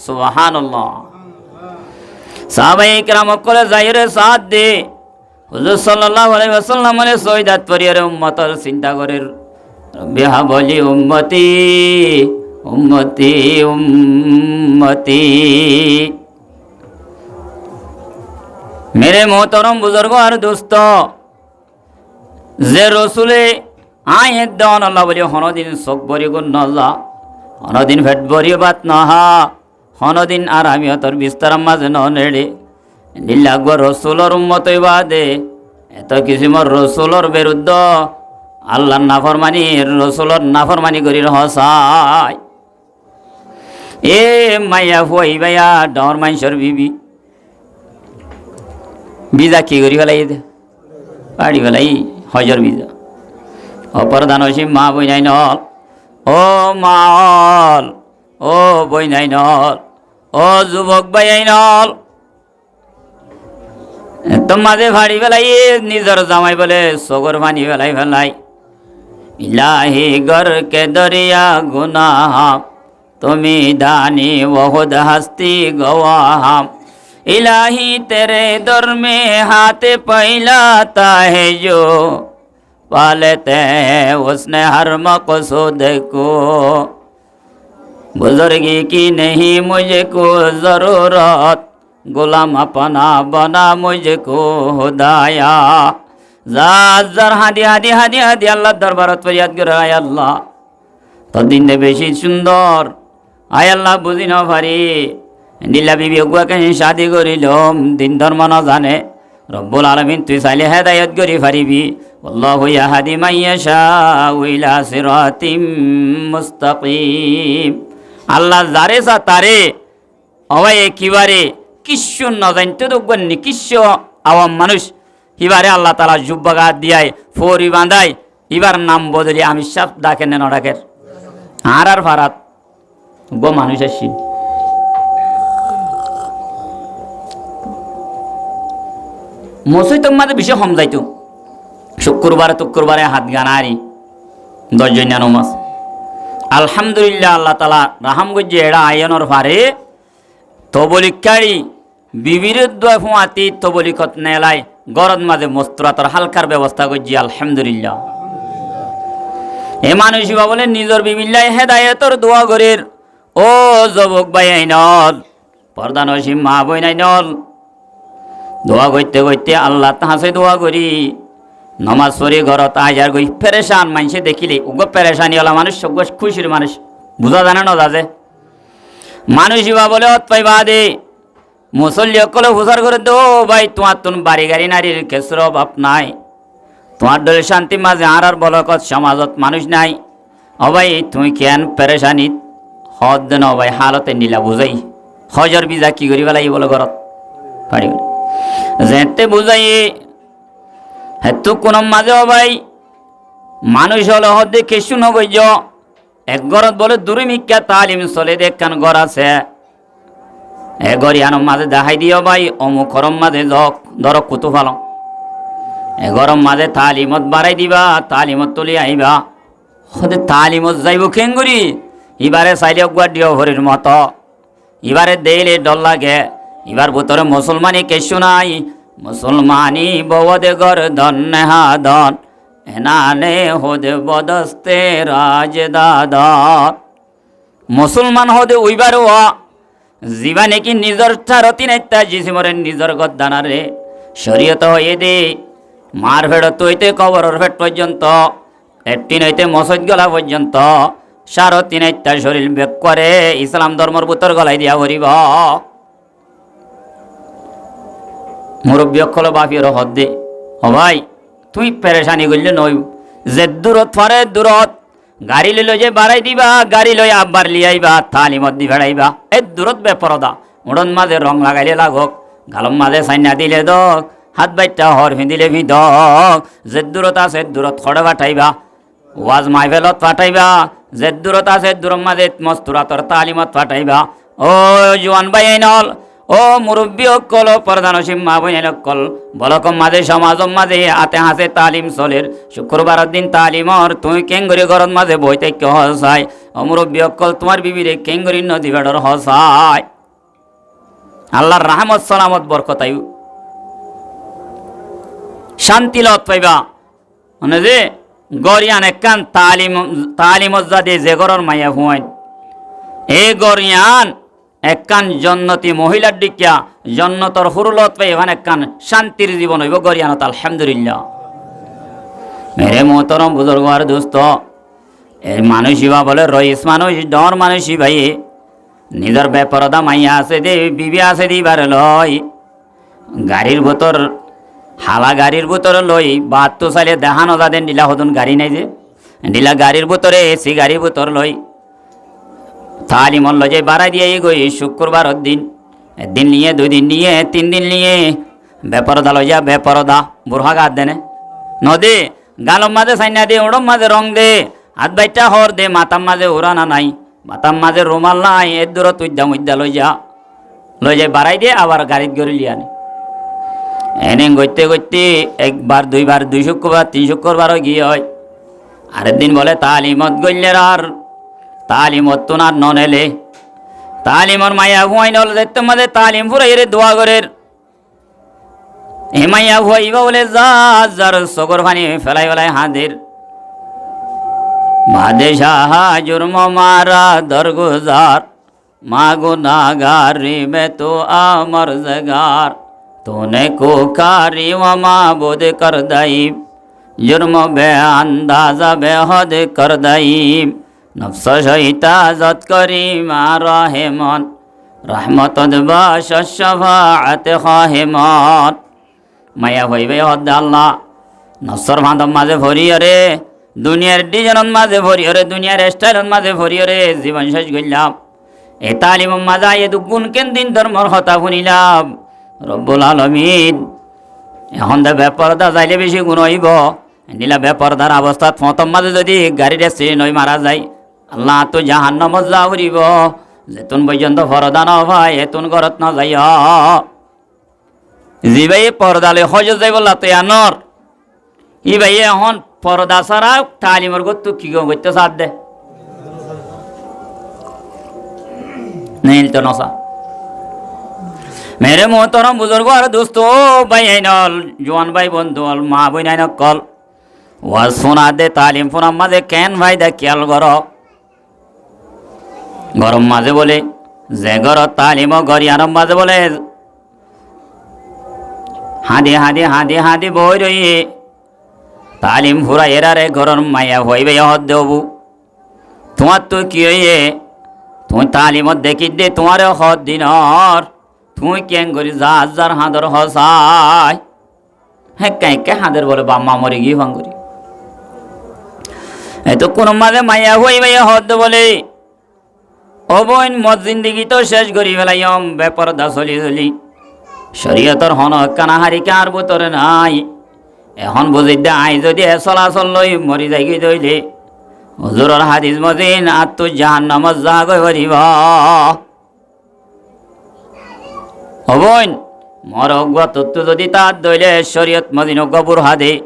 সুবহানাল্লাহ সাহাবায়ে কিরাম কলে যাইরে সাথ দে हुजूर सल्लल्लाहु अलैहि वसल्लम ने सईदात परिवार उम्मतर चिंता करे रब्बी हाबली उम्मती उम्मती उम्मती मेरे मोहतरम बुजुर्ग और दोस्तों जे रसूले आए दन अल्लाह बोले हनो दिन शोक बरी गुण नल्ला हनो दिन भेट बरी बात नहा हनो दिन आरामी हतर बिस्तार माजे न नेड़े नीलागो रसूलर उम्मत बादे एत किसिमर रसूलर बिरुद्ध आल्लाह नाफरमानी रसूलर नाफरमानी करी हसाय ए माया हुई भाया डर मानसर बिबी बीजा की करी फेलाई दे पाड़ी फेलाई हजर बीजा अपरदान हसी मा बई नाई नल ओ माल ओ बई नाई नल ओ जुबक भाई नल তোমাদে ভাড়ি ফেলাই নিজর জামাই বলে সগর পানি ফেলাই ফেলাই ইলাহি গর কে দরিয়া গুনাহ তুমি দানি বহুত হস্তি গওয়াহ इलाही तेरे दर में हाथ फैलाता है जो पालते हैं उसने हर मकसूद को बुजुर्गी की नहीं मुझको ज़रूरत गुलाम अपना बना मुझको खुदाया जार हादी हादी हादी हादी अल्लाह दरबारत फरियाद करे आय अल्लाह तो दिन दे बेशी सुंदर आय अल्लाह बुझी न पारी नीला बीबी अगुआके शादी करिलम दिन धर्म न जाने रब्बुल आलमीन तुई चाइले हेदायत करि पारिबि अल्लाहु याहदी मान याशाउ इला सिरातिम मुस्ताकिम अल्लाह जारे सा तारे अवाय एकिबारे किच्छु न जानते देखबेन किच्छु आवाम मानुष हिबारे अल्लाह ताला जुब्बागा दियाय फौरी बांधाय इबार नाम बदली आमी साफ डाकेन न डाकेर आर फारात गो मानुष आसि मसुई तुम्हारे विषय हम जाइतो शुक्रबारे टुक्रबारे हाथ गानारी 10 जन नमाज अल्हम्दुलिल्लाह अल्लाह ताला राहम गज्जे एड़ा आयनर फारे তবলিকারী বিবিরুদ্ধ ফুয়াতি তবলিকত নেলাই গরদ মাঝে মস্তুরাতর হালকার ব্যবস্থা করছি আলহামদুলিল্লাহ। এ মানুষ বলে নিজের বিবিল্লাই হেদায়েতর দোয়া করির। ও যুবক ভাই আইনল পর্দা নসিম মা বই নাইনল দোয়া করতে করতে আল্লাহ তাহাসে দোয়া করি নমাজ পড়ি ঘরত আজার গই পেরেশান মানুষে দেখিলে উগ পেরেশানি হলা মানুষ সব খুশির মানুষ বুঝা জানে না যাজে মানুষ বলে অত পাইবা দে মুসল্লি অকলে হুসার করে দো ভাই তোমার তুন বাড়ি গাড়ি নারীর কেসর অভাব নাই, তোমার দলে শান্তি মাঝে আর বলকত সমাজত মানুষ নাই। ও ভাই তুমি কেন পেরেশানিত হদ দেন ভাই হালতে নিলা বুঝাই হজর বিজা কি করি বেলাই বলে ঘরত পারি যেতে বুঝাই হেতু কোন মাঝে ও ভাই মানুষ হলে হদে কেসু নবৈজ এক ঘরত বলে দূরে মিক্কা তালিম চলে দেখান ঘর আছে এ গরিয়ানোর মাঝে দেখাই দিও ভাই অমুক গরম মাঝে যক ধরক কুতু ফাল এ গরম মাঝে তালিমত বাড়াই দিবা তালিমত তুলি আইবা হদে তালিমত যাইব খেঙ্গুরি এবারে চাইলে একবার দিও ভরির মতো এবারে দেইলে ডর লাগে এবার ভিতরে মুসলমানি কেসু নাই মুসলমানি বদে গর ধন হাদন এনানে হদে বদস্তে রাজ দাদন মুসলমান হদে ওইবার ও জীবনে কি নিজর চারতি নাইতা জিসিমরে নিজর গদ্দানারে শরীয়ত হয়ে দে মার ভেড়ত হইতে কবরের ভেট পর্যন্ত একটি নইতে মসজিদ গলা পর্যন্ত সারতি নাইতা শরীর বেক করে ইসলাম ধর্মর বুতর গলাই দিয়া ভরিব মুরব্বী অক্ষল বাপির হদ দে ও ভাই তুই পেরেশানি করলে নই যে দূরত ফারে দূরত গাড়ি লইল যে বাড়াই দিবা গাড়ি লই আব্বার লিয়াইবা তালিমত দি ভেড়াইবা এই দূরত বেপরদা উড়ন মাঝে রং লাগাইলে লাগক গালম মাঝে সাইনা দিলে দক হাত বাইটা হর ভিঁদিলে ভিদক যে দূরত আছে দূরত খড়ে পাঠাইবা ওয়াজ মাইভেলত পাঠাইবা যে দূরত আছে দূরম মাঝে মস্তুরাতর তালিমত পাঠাইবা ও জোয়ান ভাই নল ও মুরব্বী অকল প্রধান সীমা বইন অকল বলকম মাঝে সমাজম মাঝে আতে হাসে তালিম চলের শুক্রবার দিন তালিমর তুই কেঙ্গুরি ঘরত মাঝে বইতে কে হসাই ও মুরব্বী অকল তোমার বিবিরে কেঙ্গুরি নদী বেড়র হসাই আল্লাহর রাহমত সালামত বরকতাই শান্তি লত পাইবা মানে যে গরিয়ান একান তালিমত যাদে যে ঘরের মাইয়া হুয়াইন এ গরিয়ান একখান জন্নতি মহিলার ডিকিয়া জন্নতর হুরুলত পাই এখানে একখান শান্তির জীবন হইব গরিয়ানত আলহামদুলিল্লাহ। মেরে মোহতরম বুজুর্গ আর দোস্ত এই মানুষই বলে রইস মানুষ ডর মানুষই ভাই নিজের বেপরদা মাইয়া আছে দে বিবি আছে দিবার লয় গাড়ির ভিতর হালা গাড়ির ভিতরে লই বাদ তো চাইলে দেখানো যাদের ডিলা হতুন গাড়ি নাই যে ডিলা গাড়ির ভিতরে এসি গাড়ির ভিতর লই তালিমন লজে বাড়াই দিয়ে গই শুক্রবার দিন একদিন নিয়ে 2 দিন নিয়ে 3 দিন নিয়ে বেপরদা লইয়া বেপরদা বুড়া গাত দেনে নদী গালম মাঝে সাইনা দে ওড়ম মাঝে রং দে হাত বাইটা হর দে মাতাম মাঝে উড়ানা নাই মাতাম মাঝে রুমাল নাই এর দূরত উদ্যা লইয়া বাড়াই দিয়ে আবার গাড়িত গড়ি লিয়ানে এনে গইতে গইতে একবার 2 বার 2 শুক্রবার 3 শুক্রবারও গিয়ে হয় আরেক দিন বলে তালিমত গইলের আর তালিমত তো না ননেলে তালিমর মাইয়া হুয়াই নল দেখতে মাঝে তালিম ফুরাই রে দোয়া করের এ মাইয়া হুয়াইবা বলে যার সগর পানি ফেলাই ফেলাই হাঁদের মাদে সাহা জুর্ম মারা দরগুজার মাগো নাগার রিবে তো আমর জগার তোনে কোকারি ওমা বোধ কর দাইম জুর্ম বে আন্দাজা বেহদ কর দাইম নফস শৈতাজত করি মারা হেমন রহমত বাশাফাআত খাহেমন মায়া হইবে হদ আল্লাহ নফসর বান্ধব মাঝে ভরিয়রে দুনিয়ার ডিজাইন মাঝে ভরিয়রে দুনিয়ার স্টাইল মাঝে ভরিয়রে জীবন শেষ করলাম এ তালিম মাঝে এ দুগুণ কেন দিন ধর্মর হতা শুনিলাম রব্বুল আলামিন এখন দে বেপরদা যাইলে বেশি গুণ হইব নিলা বেপরদার অবস্থাত প্রথম মাঝে যদি গাড়ির অ্যাক্সিডেন্ট হয়ে মারা যায় আল্লাহ তো জাহান্নামত যা উড়িব যেতুন পর্যন্ত পর্দা ন ভাই এতুন ঘরত ন যাই জি ভাই পর্দালে হজ যাই বললা তো আনর ই ভাই এখন পর্দা ছাড়া তালিমর গত কি করতে সাথ দে নেই তো নসা মেরে মোহতরম বুজুর্গ আর দোস্ত ভাই আইনল জোয়ান ভাই বন্ধু হল মা বই নাই নকল ওয়াজ ফোনা দে তালিম ফোনার মাঝে কেন ভাই দে খেয়াল কর গরম মাঝে বলে যে গর তালিম গরিয়ার মাঝে বলে হাঁদি হাঁদি হাঁদি হাঁদি বই রই তালিম ফুরা এরারে গরম মাইয়া হইবে হদ দেবু তোমার তো কি হইয়ে তুমি তালিমত দেখি দে তোমার হদ দিনর তুই কেন করি যার হাঁদর হসাই হ্যাঁ কে হাঁদের বলে বাম্মা মরে গিয়ে ভাঙ করি এই তো কোন মাঝে মাইয়া হইবে হদ বলে ও বোন মত জিন্দিগি তো শেষ করি ফেলাইম বেপরদা চলি চলি শরীয়তর হন কানা হারিকে আর বোতরে নাই এখন বুঝি দে আই যদি চলাচল লই মরি যাই গিয়ে দইলে হুজুরের হাদিস মদিন আর তো জাহান্নামত যা গই পারিব হবন মর গত যদি তার দইলে শরীয়ত মদিন গবুর হাদে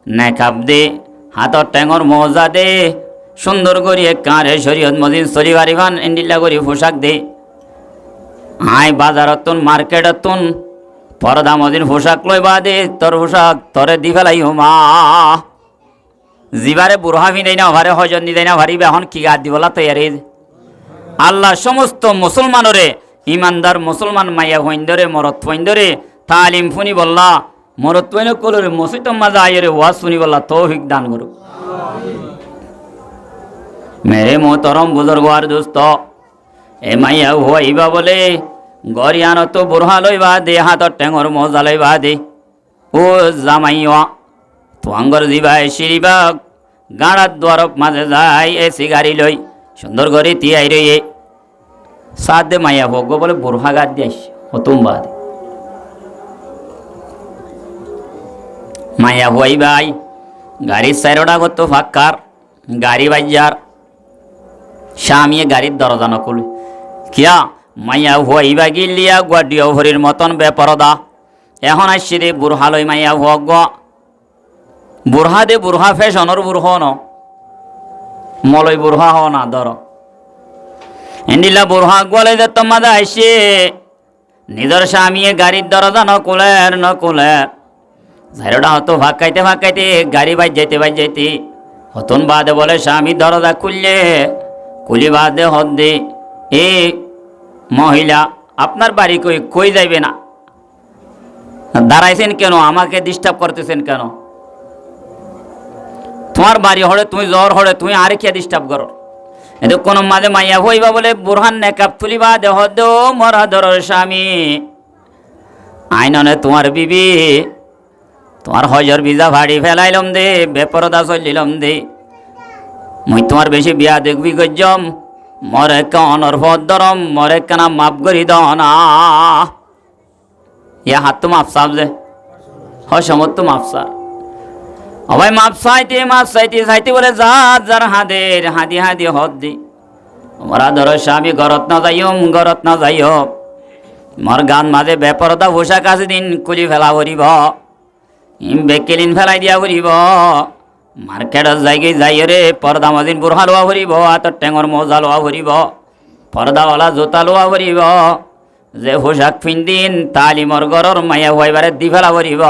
নেকাব দে হাতর টেঙর মজা দে সুন্দর করি কারে শরীয়ত মদিন চলি পারিবান এন্ডিলা করি পোশাক দে আই বাজারতন মার্কেটতন পরদা মদিন পোশাক লই বা দে তোর পোশাক তরে দি ফেলাই মা জিবারে বুড়হাবি দেয় না ভারে হজন দি দেয় না ভারি এখন কি গাদ দিবলা তৈরি আল্লাহ সমস্ত মুসলমানরে ইমানদার মুসলমান মাইয়া হইন্দরে মরত হইন্দরে তালিম ফুনি বললা মরত হইন কলরে মসজিদ মাঝে আইরে ওয়াজ শুনি বললা তৌফিক দান করু মেরে মোহতরম বুজুর্গ আর দোস্ত এ মাইয়া হইবা বলে গরিয়ান তো বুড়হা লইবা দে হাতর টেঙর মজা লইবা দে ও জামাইয়া তোয়াঙ্গর দিবা সিঁড়িবা গাড়ার দ্বারক মাঝে যাই এসি গাড়ি লই সুন্দর করে তিয়াই রইয়ে সাত দে মাইয়া ভোগ বলে বুড়হা গাছ দিয়ে হতুম বাদ মাইয়া হই ভাই গাড়ির সাইরোটা করতো ফাক্কার গাড়ি বাজার স্বামীয়ে গাড়ির দরজা নকল কিয়া মাইয়া হইবা গিলিয়া গুয়াডিও ভরির মতন বেপরদা এখন আসছি রে বুড়হা লই মাইয়া ভোগ বুড়হা দে বুড়হা ফেশনর বুড়হ ন মলই বুড়হা হ না ধর এন্ডিলা বুড়হা গোয়ালে যে তোমাদা আইসে নিজের স্বামীয়ে গাড়ির দরজা নকুলের ঝাইরোটা হতো ফাঁকাইতে গাড়ি বাজ যাইতে হতন বাদে বলে স্বামী দরজা খুললে কুলি বাদে হদ দে এ মহিলা আপনার বাড়ি কই যাইবে না দাঁড়াইছেন কেন আমাকে ডিস্টার্ব করতেছেন কেন তোমার বাড়ি হলে তুমি জ্বর হলে তুমি আরে কে ডিস্টার্ব করো এতো কোন মাঝে মাইয়া হইবা বলে বুরহান নেকাপ তুলিবা দেহ দে মরা ধর স্বামী আইননে তোমার বিবি তোমার হজর ভিজা ভাড়ি ফেলাইলাম দে বেপরদা চলিলাম দে মুই তোমার বেশি বিয়া দেখবি গজ্জম মরে কানর ভদ্রম মরে কানা মাপ করি দনা ইয়া হাত তো মাপ সাব যে হসমত তো মাপ সার অবাই মাপ চাইতে বলে যার হাঁদি হদ দি মরা ধর স্বামী গরত না যাইও মর গান মাঝে বেপরদা পোশাক আছে দিন কুলি ফেলা ভরিব বেকেলিন ফেলাই দিয়া ভরিব মার্কেটত যাই রে পর্দা মাজিন বুড়হা লোৱা ভরিব হাতত টেঙর মজা লোৱা ভরিব পর্দাওয়ালা জোতা লোৱা ভরিব যে পোশাক পিন্দিন তালিমর গরর মাইয়া হইবারে দি ফেলা ভরিব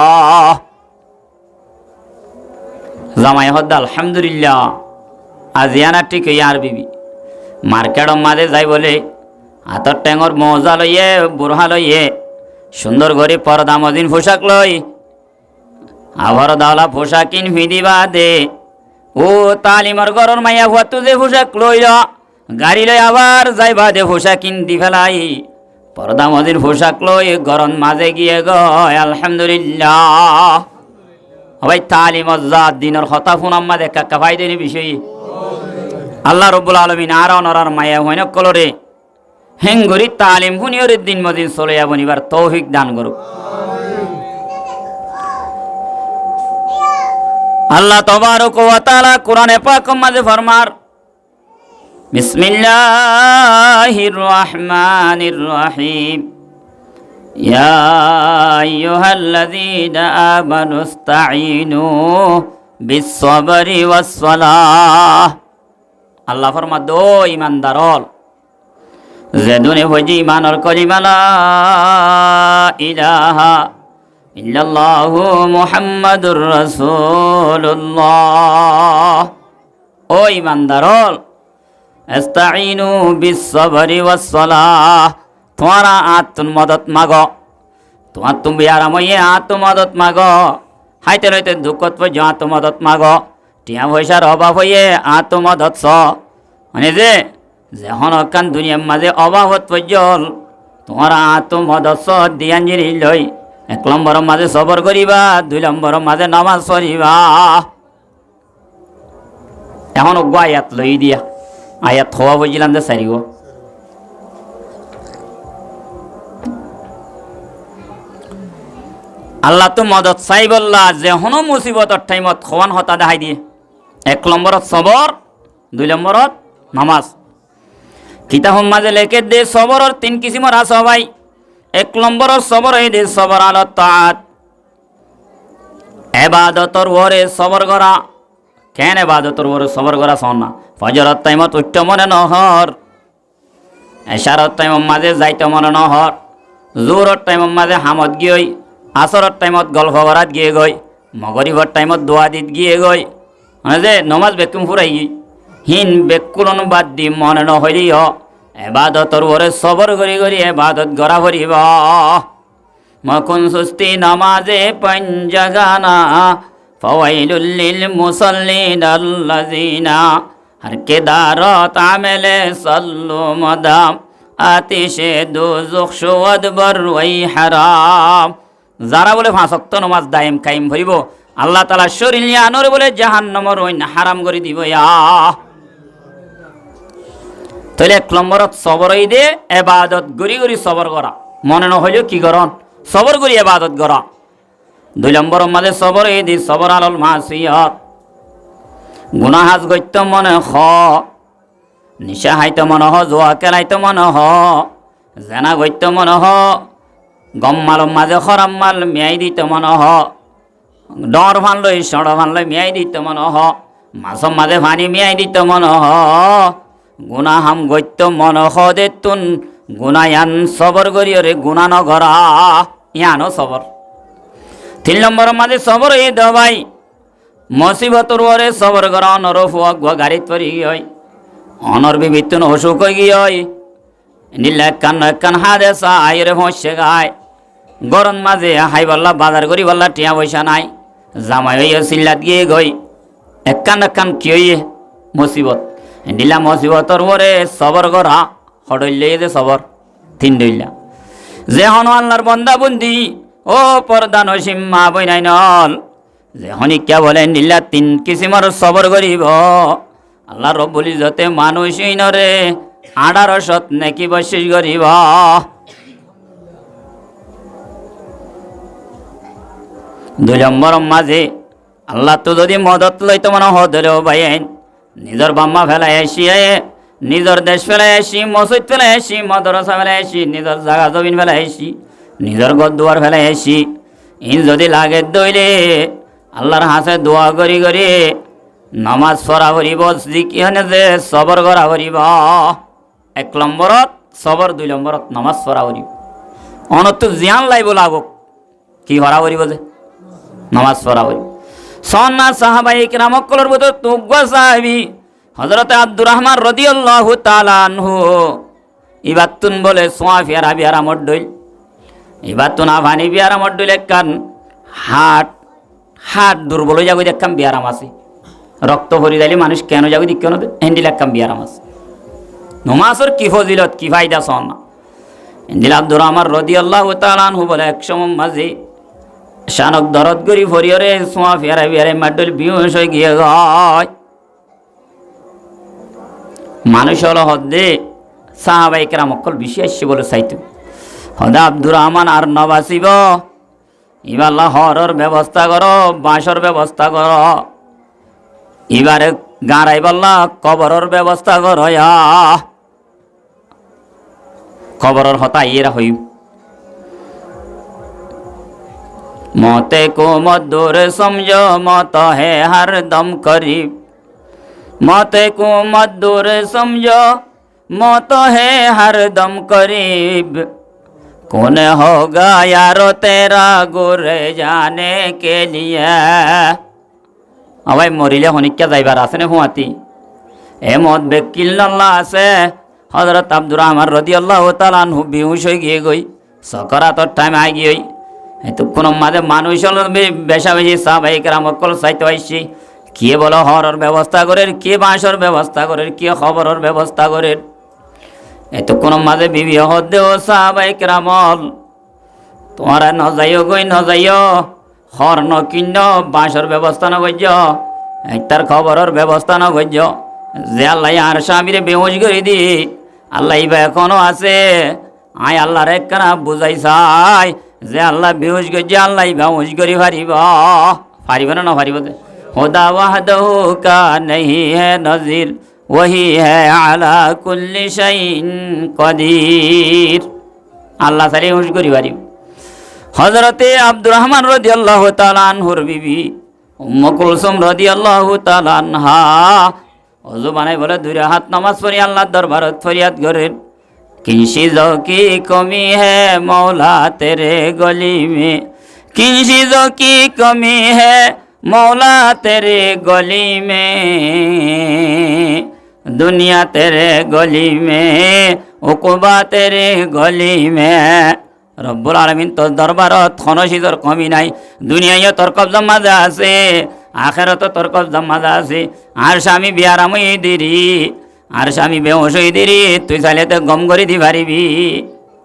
জামাই হদ্দা আলহামদুলিল্লাহ আজিয়ানা ঠিক ইয়ার বিবি মার্কেটর মাঝে যাই বলে হাতর টেঙর মজা লইয়ে বুড়হা লইয়ে সুন্দর করে পর্দা মজিন পোশাক লই আবার দাওলা পোশাকিন ফিদিবা দে ও তালিমর গরর মাইয়া হুয়া তু যে পোশাক লইল গাড়ি লই আবার যাইবা দে পোশাকিন দি ফেলাই পর্দা মজিন পোশাক লই গরম মাঝে গিয়ে গয় আলহামদুলিল্লাহ ভাই তালিমত জাত দিনের কথা ফোনাম মাঝে কাকা ভাই দেনি বিষয় আল্লাহ রব্বুল আলমিন আর অনরার মায়া হইন কলরে হেঙ্গুরি তালিম ফুনিয়র দিন মদিন চলে যাবনিবার তৌফিক দান করুক আল্লাহ তবারক ওয়া তাআলা কোরআনে পাক মাঝে ফরমার বিসমিল্লাহির রহমানির রহিম ইয়া আইয়ুহাল্লাযীনা আমানু ইসতাঈনু বিস-সাবরি ওয়াস-সালাহ আল্লাহ ফরমাদ ও ঈমানদারল যে দুনে হইজি ইমানর কলিমা লা ইলাহা ইল্লাল্লাহু মুহাম্মাদুর রাসূলুল্লাহ। ও ইমানদারল, ইস্তাঈনু বিস-সাবরি ওয়াস-সালাহ, তোমরা আত্মমদত মাগো, তোমার তুমি আরাম হইয়ে আত্মমদত মাগো, হাইতে রইতে দুঃখত পর্য আত্মমদত মাগো, টিয়া পয়সার অভাব হইয়ে আত্মমদত স, মানে যে যখন অকান দুনিয়ার মাঝে অভাবত পর্যল তোমার আত্মমদত স দিয়ান জিনিস লই। 1 নম্বরের মাঝে সবর করিবা, 2 নম্বরের মাঝে নামাজ পড়িবা। এখন অজ্ঞ আয়াত লই দিয়া, আয়াত হওয়া বুঝলাম যে সারিব। আল্লাহ তো মদত চাই বললা যে হনো মুসিবতর টাইমত খোয়ান হতা দেখাই দিয়ে। 1 নম্বরত সবর, 2 নম্বরত নামাজ। কিতাবর মাঝে লেখে দে সবরের 3 কিসিমের আছে ভাই। 1 নম্বরের সবর এই দে সবর আলো তাআত, ইবাদতর ওরে সবর করা। কেন ইবাদতর ওরে সবর করা শোনা? ফজরের টাইমত উঠতে মনে নহর, এশারের টাইমের মাঝে যাইতে মনে নহর, জোহরের টাইমের মাঝে হামদ গিয়ে, আসরের টাইমত গল্প করাত গিয়ে গই, মগরিবের টাইমত দোয়া দিত গিয়ে গই, মানে যে নমাজ বেকুম ফুরাই হিন বেকুলন বাদ দি মনে নহরিও এবাদতর ওরে সবর করি করি এবাদত গড়া ভরিব। মকুন সুস্তি নামাজে পঞ্জাগানা ফাওয়াইলুল লিল মুসাল্লিন আল্লাযিনা হর কেদারত আমেলে সাল্লু মাদাম আতিশে দুজুখ শুওয়াদ বর ওয়াই হারাম। যারা বলে 5 ওয়াক্ত নামাজ দায়েম কায়েম হইব, আল্লাহ তাআলা শরীর নিয়ে আনরে বলে জাহান্নামের ওই হারাম করে দিব। তাহলে 1 নম্বরত সবরই দে ইবাদত গরি গরি সবর করা, মনে ন হইল কি করন সবর করি ইবাদত করা। 2 নম্বরের মাঝে সবর এই দি সবর আলল মাসিয়াত, গুনাহ হাজ গইতে মনে হ, নিশা হাইতে মনে হ, জোয়া খেলাইতে মনে হ, জেনা গইতে মনে হ, গম মাল মাঝে খরাম মাল মিয়াই দিতে মনে হ, ডর ভান লই সড় ভান লই মিয়াই দিতে মনে হ, মাছর মাঝে ভানি মিয়াই দিতে মনে হ, গুনা হাম গইত মন দে তুন গুনায়ান সবর করি রে গুনা নগরা ইয়ানো সবর। 3 নম্বরের মাঝে সবর এই দবাই মুসিবতর ওরে সবর করা। অনরফ গাড়িত পরি গিয়ে অনর বিবিত অসুখ হয়ে গিয়ে নীলা কান হাদেসা আইরে ভসে গায়। গরম মাঝে হাই বল্লা বাজার করি বল্লা টিয়া পয়সা নাই, জামাই হইয়া চিল্লাত গিয়ে গই একান কি হইয়ে মুসিবত। নীলা মুসিবতর ওরে সবর করা হডইলে যে সবর 3 দইলা। যে হন আল্লাহর বন্দা বন্দি ও পর্দা নসিম মা বইনাই নল, যে হনিকা বলে নীলা 3 কিসিমের সবর করিব। আল্লাহ রব্বুল ইজ্জতে মানুষ ইনরে 1800 নেকি বশিস করিব। 2 নম্বরের মাঝে আল্লাহ তো যদি মদত লইতে মনে হদলেও বাইন নিজের বাম্মা ফেলাই আসি, নিজের দেশ ফেলাই আসি, মসজিদ ফেলাই আসি, মাদ্রাসা ফেলাই আসি, নিজের জায়গা জমিন ফেলাই আসি, নিজের ঘর দুয়ার ফেলাই আসি। ইন যদি লাগে দইলে আল্লাহর হাসে দোয়া করি করি নামাজ পড়া করিব, জিকিহানে যে সবর করা করিব। 1 নম্বরত সবর, 2 নম্বরত নামাজ পড়া করিব। অনতো জিয়ান লাইব লাগক কি হরা করিব যে নামাজ পড়া করিব। সন্না সাহাবাই কিরামকলর ভিতর তুগ্গ সাহাবী হযরত আব্দুর রহমান রাদিয়াল্লাহু তাআলা আনহু ইবাতুন বলে সোয়া ফিয়ারা বিয়ারা মড্ডইল, ইবাতুন আভানি বিয়ারা মড্ডইল কান হাট দুর্বল হয়ে যাগো দেখাম বিয়ারাম আছে, রক্ত ভরি দিলে মানুষ কেন যাগো দিক কেন হেন্দিল একখাম বিয়ারাম আছে। নমাজের কি ফজিলত কি ফায়দা সন্না হেন্দিল আব্দুর রহমান রাদিয়াল্লাহু তাআলা আনহু বলে এক সময় মাঝে শানক দরদ করি ফরিয়রে সোয়া ফিয়ারা বিয়ারে মাড্ডইল বিহুশ হয়ে গিয়ে গয়। মানুষ হলো হদে সাহাবাই কেরামকল বেশি আসছে বলে চাইতো হদা আব্দুর রহমান আর নবাসিব ইবাল্লা হরর ব্যবস্থা করো, বাঁশর ব্যবস্থা করো, এবারে গাঁড়াই বললা কবরের ব্যবস্থা করো, কবরের হতা ইয়েরা হই। মতে কো মধুর সমঝ মত হে হর দম করিব, মতে কো মধুর সমঝ मौत है हरदम करीब कौन होगा यारो तेरा गुरे जाने के लिए अवाई मरिले हनिक्या जाइबार আছে নে হুয়াতি এমত বেকিল আল্লাহ আছে হযরত আব্দুর রহমান রাদিয়াল্লাহু তাআলা আনহু বেহুশ হয়ে গিয়ে গই সকারাতর টাইম আই গই এতক্ষণ মাঝে মানুষ হলো বেশা বেশি সাহাবায়ে কেরাম কল চাইতে আইছি কে বলো হরর ব্যবস্থা করে কে বাঁশর ব্যবস্থা করে কে খবরের ব্যবস্থা করে এতক্ষণ মাঝে বিবি হদ্দে ও সাহাবায়ে কেরাম তোমারা ন যাইও গই ন যাইও হর ন কিন্ন বাঁশর ব্যবস্থা ন গজ্য তার খবরের ব্যবস্থা ন গজ্য যে আল্লাহ আর স্বামীরে বেহুশ করে দি আল্লাহ ইবা এখনো আছে আয় আল্লাহর একখানা বুঝাই চাই যে আল্লাহ বেহুশ গজ্য আল্লাহ বেহুশ করি পারিব না না পারিব खुदा वहदहू का नहीं है नज़ीर वही है आला कुल्ली शैइन कदीर अल्लाह सारी हुश करी बारी हज़रत अब्दुर रहमान रदियल्लाहु ताआला अन्हुर बीबी उम्म कुलसुम रदियल्लाहु ताआला अन्हा ওযু বানাই বলে দুই হাত নামাজ পড়ি আল্লাহর দরবারত ফরিয়াদ করেন किसी की कमी है मौला तेरे गली में किसी की कमी है मौला तेरे गली में दुनिया तेरे गली में उकुबा तेरे गली में रब्बुल आलमीन तो दरबारत कोनो चीजर कमी নাই दुनिया তোর কবজা মাঝে আছে আখিরাত তোর কবজা মাঝে আছে আর স্বামী বিয়ারাম হই দিরি আর স্বামী বেহুশ হই দিরি তুই চাইলে তো গম করে দি পারিবি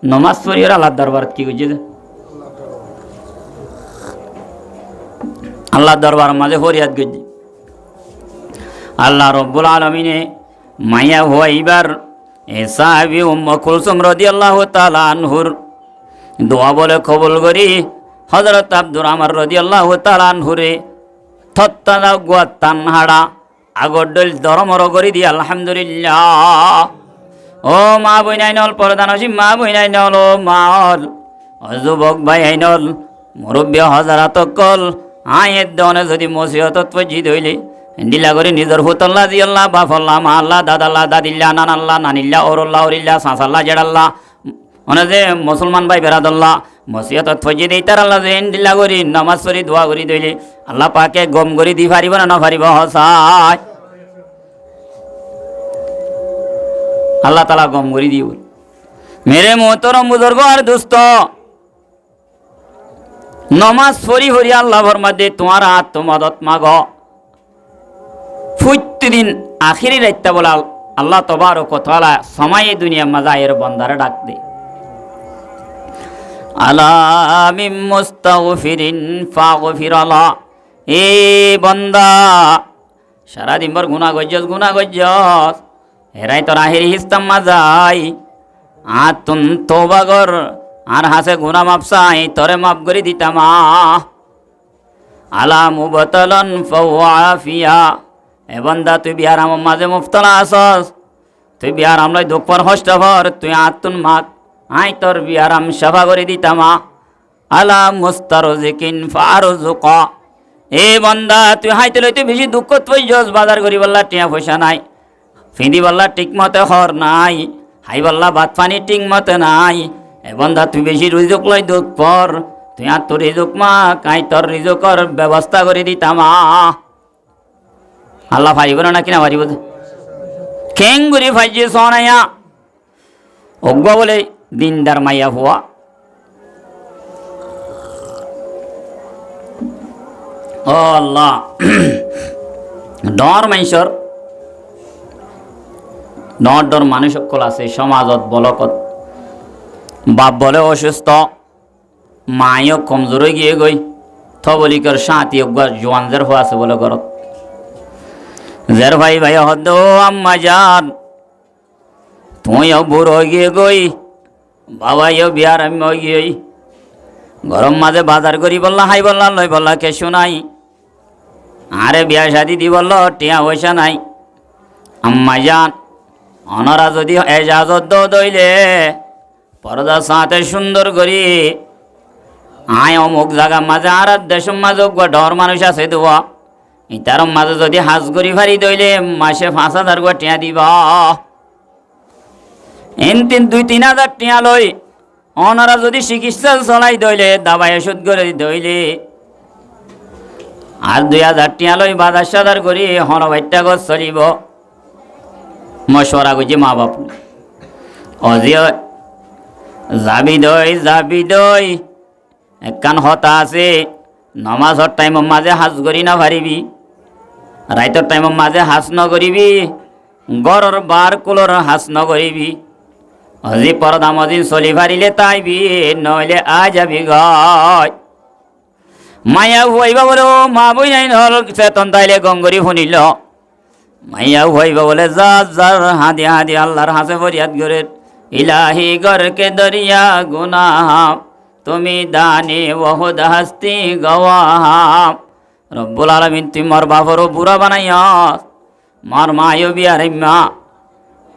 নমাজ পড়ি আর আল্লাহর দরবারত কি কইছে আল্লাহ দরবার মাঝে ফরিয়াদ করছি আল্লাহ রব্বুল আলমিনে মাইয়া হুয়াইবার এ সাহাবী উম্মে কুলসুম রাদিয়াল্লাহু তাআলা আনহুর দোয়া বলে কবুল করি হযরত আব্দুর রহমান রাদিয়াল্লাহু তাআলা আনহুরে থত্তানা গুয়া তানহাড়া আগর ডল দরমর করি দি আলহামদুলিল্লাহ ও মা বইনাইনল পরদানসী মা বইনাইনল ও মাল ও যুবক ভাই আইনল মুরব্বী হযরত কল আয়ের দনে যদি মসিহত পজিদ হইলে দিলা করে নিজের হুতল্লা জিয়াল্লাহ বাফল্লাহ মা আল্লাহ দাদাল্লাহ দাদিল্লাহ নানাল্লাহ নানিল্লাহ ওরল্লাহ ওরিল্লাহ সাঁসাল্লাহ জেডাল্লাহ মানে যে মুসলমান ভাই বেরাদল্লাহ মসিহত ফজি দেই তার আল্লাহ যে দিলা করি নামাজ পড়ি দোয়া করি দইলে আল্লাহ পাকে গম করি দি পারিব না না পারিব হসাই আল্লাহ তাআলা গম করি দিও মেরে মোহতরম বুজুর্গ আর দোস্ত নমাজ পড়ি পড়ি আল্লাহর মধ্যে তোমার আত্মমদত মাগ প্রতিদিন আখিরি রাইতে বলা আল্লাহ তবারক ওয়া তাআলা সময়ে দুনিয়া মাজায়ের বান্দারে ডাক দে আলা মিন মুস্তাগফিরিন ফাগফিরালা এ বান্দা সারা দিন ভর গুনাহ গজ্জস এরাই তোর আখিরি হিস্তাম মাজাই আতুন তওবা কর আর হাসে গুনা মাপ চাই তোরে মাপ করে দিতাম আলা মুবতালান ফাওয়াফিয়া এ বান্দা তুই বিহার আমার মাঝে মুফতলা আসস তুই বিহার আমলাই দুঃখর হষ্ট ভর তুই আতুন মাক আই তোর বিহার আম সাফা করে দিতাম আলা মুস্তারজিকিন ফারজুকা এ বান্দা তুই হাইতে লইতে বেশি দুঃখ তুই জজ বাজার করি বললা টিয়া পয়সা নাই ফিঁদি বললা ঠিক মতে হর নাই হাই বললা ভাত পানি ঠিক মতে নাই এ বান্দা তুই বেশি রিজুক লই দুঃখ পর তুই আর তোর রিজুক মা কাই তোর রিজুকর ব্যবস্থা করে দিতাম আল্লাহ পারিব না কিনা পারিব খেঙ্গুরি ফাইজে সোনাইয়া অজ্ঞ বলে দিনদার মাইয়া হওয়া ও আল্লাহ ডর মাইসর ডর মানুষ সকল আছে সমাজত বলকত বাপ বলে অসুস্থ মায়ও কমজোর হয়ে গিয়ে গই থবলিকর সাঁতি জোয়ানদের হওয়া আছে বলে ঘরত জের ভাই ভাই হদ আম্মা যান তুইও বুড়ো হয়ে গিয়ে গই বাবাইও বিয়ার আমি হয়ে গিয়ে গরম মাঝে বাজার করি বললা হাই বললা লই বললা কে শুনাই আরে বিয়া শাদি দি বলল টিয়া পয়সা নাই আম্মা যান অনারা যদি এজাজত দইলে পরদা সাথে সুন্দর করি আয় অমুক জায়গা মাঝে আর দেশের মাঝে ডর মানুষ আছে দেওয়া ইতার মাঝে যদি হাজ করি ফারি দইলে মাসে 5,000 টিয়া দিবা এনতিন 2-3 হাজার টিয়া লই অনারা যদি চিকিৎসা চলাই দইলে দাবাই ওষুধ করে দইলে আর 2,000 টিয়া লই বাজার সাদার করি হনবাইটা গছ চলিব মশওয়ারা করছি মা বাপ অজিও যাবি দই একখান হতা আছে নমাজর টাইম মাঝে হাজ করি না পারিবি রাইতর টাইম মাঝে হাজ নকরিবি গরর বার কুলর হাজ নকরিবি হজি পরদা মজিন চলি পারিলে তাইবি নইলে আ যাবি গয় মায়া হইবা বলে মা বই নাই নল চেতন তাইলে গঙ্গরি শুনিল মাইয়া হইবা বলে যার হাদি আল্লাহর হাসে ফরিয়াদ করে ইলাহি গরকে দরিয়া গুনাহ তুমি দানে ওহদ হস্তি গওয়াহ রব্বুল আলামিন তুই মোর বাপরও বুড়া বানাইয়া মোর মায়ও বিয়ার মা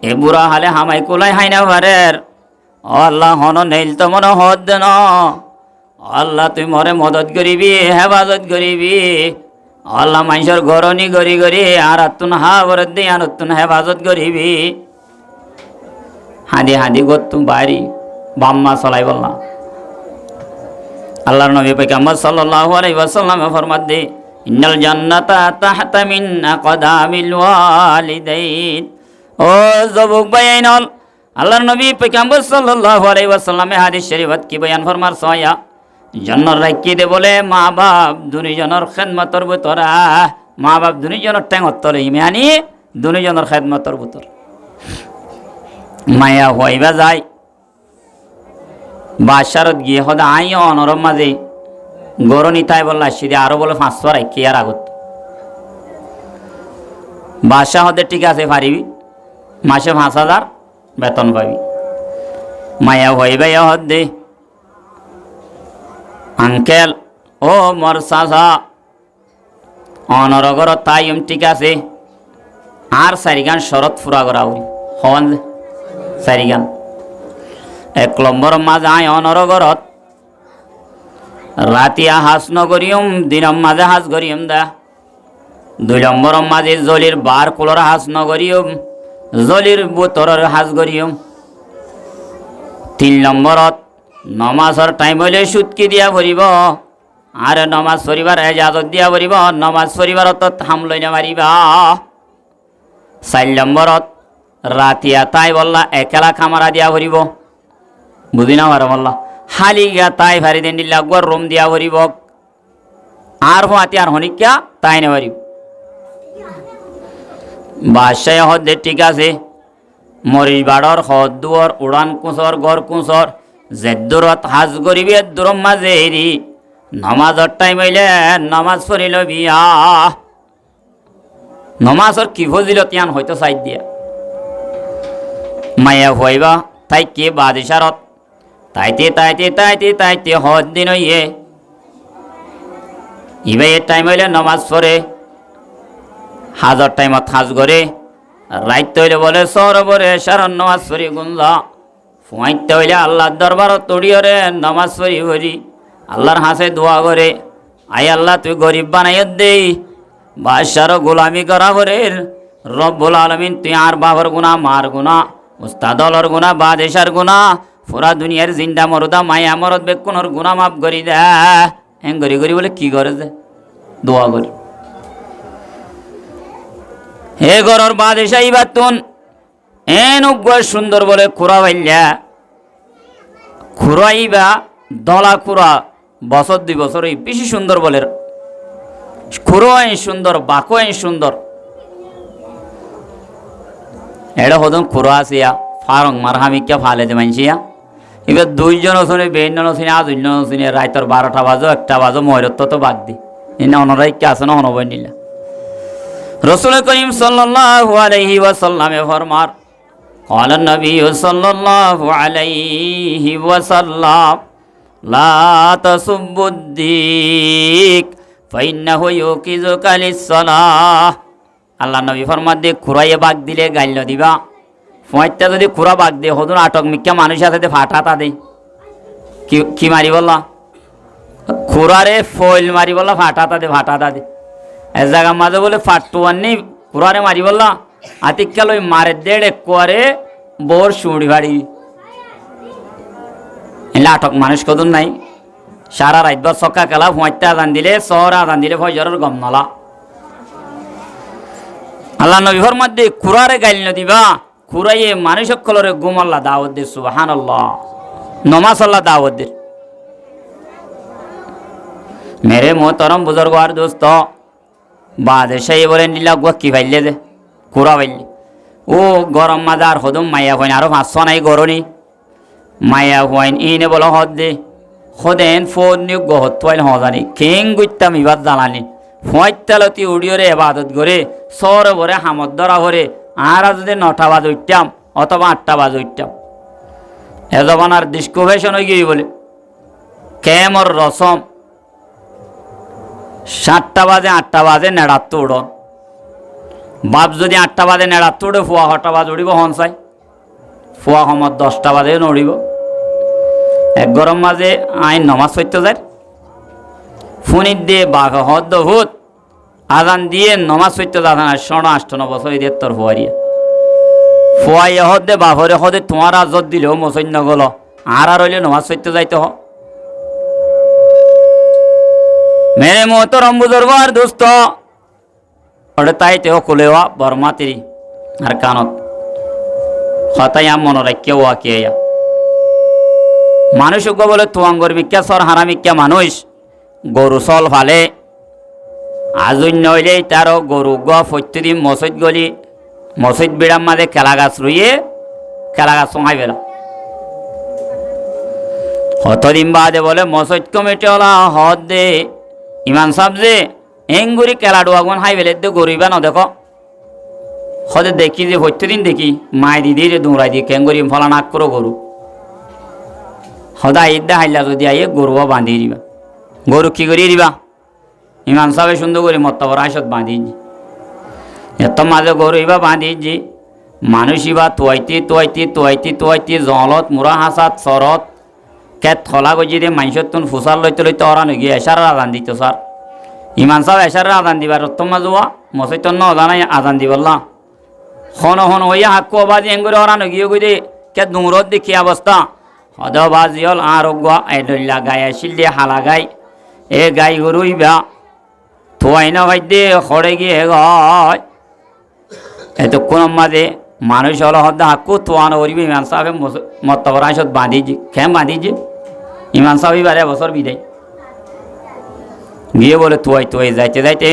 এ বুড়া হালে হামাই কুলাই হাইনা পারের আল্লাহ হন নেইল তো মনে হদ দেন আল্লাহ তুই মরে মদত করিবি হেফাজত করিবি আল্লাহ মানুষের গরনি গরি আর আত্মন হা বরদ দিয়ে আর আত্মন হেফাজত করিবি হাঁদি গত বাড়ি বাম্মা চলাই বললাম আল্লাহর নবী পয়গম্বর সাল্লাল্লাহু আলাইহি ওয়াসাল্লাম ফরমাত দে ইন্নাল জান্নাতা তাহতা মিন আকদামিল ওয়ালিদাইন ও যুবক ভাইনল আল্লাহর নবী পয়গম্বর সাল্লাল্লাহু আলাইহি ওয়াসাল্লামে হাদিস শরীফত কি বয়ান ফরমার সয়া জন্নত রাখি দে বলে মা বাপ দুনিজনের খেদমতর ভিতরা মা বাপ দুনিজনের টেঙর তলে ইমানি দুনিজনের খেদমতর ভিতর মায়া হইবা যায় বাসারত গিয়ে সদা আই অনরম মাঝে গরনি তাই বললা সিদে আরো বলে 500 রাখি আর আগত বাসা হতে ঠিক আছে পারিবি মাসে 5,000 বেতন পাবি মায়া হইবা হদে আঙ্কেল ও মোর চাচা অনরগর তাইম ঠিক আছে আর 4 গান শরৎ ফুরা করা হন 4 গান 1 নম্বর মাঝে আয় অনরগরত রাতিয়া হাস নগরিয়ম দিনম মাঝে হাস করিয়ম দা 2 নম্বর মাঝে জলির বার কুলর হাস নগরিয়ম জলির বোতরের হাস করিয়ম 3 নম্বরত নমাজর টাইম হইলে সুতকি দিয়া ভরিব আর নমাজ পড়িবার এজাজত দিয়া ভরিব নমাজ পড়িবারত থামলই না মারিবা 4 নম্বরত রাতিয়া তাই বললা একেলা খামারা দিয়া ভরিব বুঝি না মারা বললা হালি গিয়া তাই ভারি দেন দিল্লা গর রুম দিয়া ভরিব আর হাতি আর হনিকা তাই না ভরিব বাসায় হদে ঠিক আছে মরিচ বাড়র হদ দুয়ার উড়ান কুঁচর গড় কুঁচর জেদ্দুরত হাজ করিবি দূরম মাঝে এরি নমাজর টাইম হইলে নমাজ পড়িল বিয়া নমাজর কি ফজিলত ইয়ান হয়তো সাইড দিয়া মায়া হইবা তাই কে বাদিশারত তাইতে হদ দিন হইয়ে ইবাই টাইম হইলে নমাজ পড়ে হাজর টাইমত হাজ করে রাইত হইলে বলে সরবরে সারন নমাজ পড়ি গুঞ্জা ফুয়াইতে হইলে আল্লাহর দরবারত তড়িয়রে নমাজ পড়ি ভরি আল্লাহর হাসে দোয়া করে আই আল্লাহ তুই গরিব বানাইয় দেই বাদশারও গোলামি করা করে রব্বুল আলামিন তুই আর বাবার গুনাহ মার গুনাহ উস্তাদলর গুনাহ বাদেশার গুনাহ পুরা দুনিয়ার জিন্দা মরদা মায়া মরদ বেকুনর গুনাহ মাফ করি দে এং গরি বলে কি করে যে দোয়া করি হে গরর বাদেশা ইবাতুন এন সুন্দর বলে খুরা ভাইলা খুরাইবা দলা খুরা বছর 2 বছর বেশি সুন্দর বলে খুরো সুন্দর বাকো সুন্দর এটা হদম খুরা আসিয়া ফারং মারহামিকা ফালে দে মানছিয়া এবার 2 জন শুনে বেন শুনে আজ শুনে রাইতর 12টা বাজো 1টা বাজো ময়রত তো বাদ দি এনে অনরাই কে আছে না অনবই নিলা রাসূল করিম সাল্লাল্লাহু আলাইহি ওয়াসাল্লাম ফরমার قال النبي صلى الله عليه وسلم لا تسبوا الديك فإنه يوقظك للصلاة আল্লাহ নবী ফরমান দে খুরাইয়ে বাগ দিলে গাইল দিবা ফয়টা যদি খুরা বাগ দে হদুন আটক মিক্কা মানুষ আছে ফাটাতা দে কি মারি বললা খুরারে ফইল মারি বললা ফাটাতা দে এ জায়গা মাঝে বলে ফাটুয়ান নেই খুরারে মারি বললা আতিকাল ওই মারে দেড় করে বোর শুড়ি ভাড়ি লাটক মানুষ কদুন নাই সারা রাত বা সক্কা খেলা ফুঁয়াইতে আদান দিলে শহর আদান দিলে ফজরের গম নলা আল্লাহ নবীর মধ্যে কুরারে গাইল নদিবা কুরাইয়ে মানুষ সকলরে গুমল্লা দাওয়াত দে সুবহানাল্লাহ নমাজ আল্লাহ দাওয়াত দে মেরে মোহতরম বুজুর্গ আর দোস্ত বাদশাহী বলেন দিলা কি ভাইলে দে কুরা ভাইলে ও গরম মাদার হদম মাইয়া হইন আরো 500 নাই গরনি মাইয়া হইন ইনে বলো হদ দে হদেন ফোন নিয়োগ গহত তোয়াইল হজানি কেং গুইতাম ইবাদ জানানি ফয়তালতি উড়িয়রে এবাদত করে সরে ভরে হামদ ধরা ভরে আর যদি 9টা বাজ উঠতাম অথবা 8টা বাজ উঠতাম এ জমানার ডিসকোভেশন হয়ে গিয়ে বলে কেমর রসম 7টা বাজে 8টা বাজে নেড়াত্ত উড়ন বাপ যদি 8টা বাজে নেড়াত্ত উড়ে ফুয়া 6টা বাজ উড়িব হনসাই ফুয়া সময় 10টা বাজে নড়িব এক গরম মাঝে আইন নমাজ পড়তে যায় ফোনির দিয়ে বাঘ হদ্দ ভূত আজান দিয়ে নমাজ পড়তে যান 18 বছর দিয়ে তোর ফুয়ারিয়া ফুয়াইয়া হদে বাঘরে হদে তোমার আজত দিলেও মসৈন্য গল আর হইলে নমাজ পড়তে যাইতে হ মেরে মোহতরম বুজুর্গ আর দোস্ত ওটা তাইতে খুলেওয়া বর্মাতিরি আর কানত হতাই মনে রাখিয়া ওয়া কে মানুষ বলে তুয়াঙ্গর ভিক্ষা সর হারামিক্ষা মানুষ গরু চল ফালে আজন্য হইলে তারও গরু প্রত্যেকদিন মসজিদ গলি মসজিদ বিড়ার মাঝে কেলা গাছ রুইয়ে কেলা গাছ সোহাই বেলা হতদিন বাদে বলে মসজিদ কমিটি ওলা হদ দে ইমান সাহেব যে এঙ্গুরি কেলা ডুয়াগুন হাই বেলে দে গরু ইবা ন দেখো হদে দেখি যে প্রত্যেকদিন দেখি মাই দিদি রে দৌড়াই দি কেঙ্গুরি ফলা নাক করো গরু সদায় ঈদা হাইলা যদি আইয়ে গরু বাঁধি দিবা গরু কি করিয়ে দিবা ইমান সাহেব সুন্দর করে মত্তাবর আইসত বাঁধি এত মাঝে গরু ইবা বাঁধি যে মানুষ ইবা তোয়াইতে জলত মুরা হাসাত চরত কে থলা গজি দিয়ে মানুষের তুন ফুসার লইতে লইতে অরান গিয়ে এসার আজান দিত স্যার ইমান সাহেব এসার আজান দিবার রত্তম মাজুয়া মসৈতন ন জানাই আজান দিবল্লা হন হন হইয়া হাক্কু বাজি এঙ্গুরে অরান গিয়ে গই কে দুমরত দেখি অবস্থা হদ বাজি হল আরোগ্য এডল্লা গাই আসিল দিয়ে হালা গাই এ গাই গরু ইবা থোয়াই না ভাই দে হরে গিয়ে গয় এতক্ষণ মাঝে মানুষ হল হদ হাক্কু থোয়ানো করিবে ইমান সাহেব মত্তবর আইসত বাঁধিছি খেম বাঁধিছি ইমান সাহেব বারে বছর বিদায় গিয়ে বলে তুয়াই যাইতে যাইতে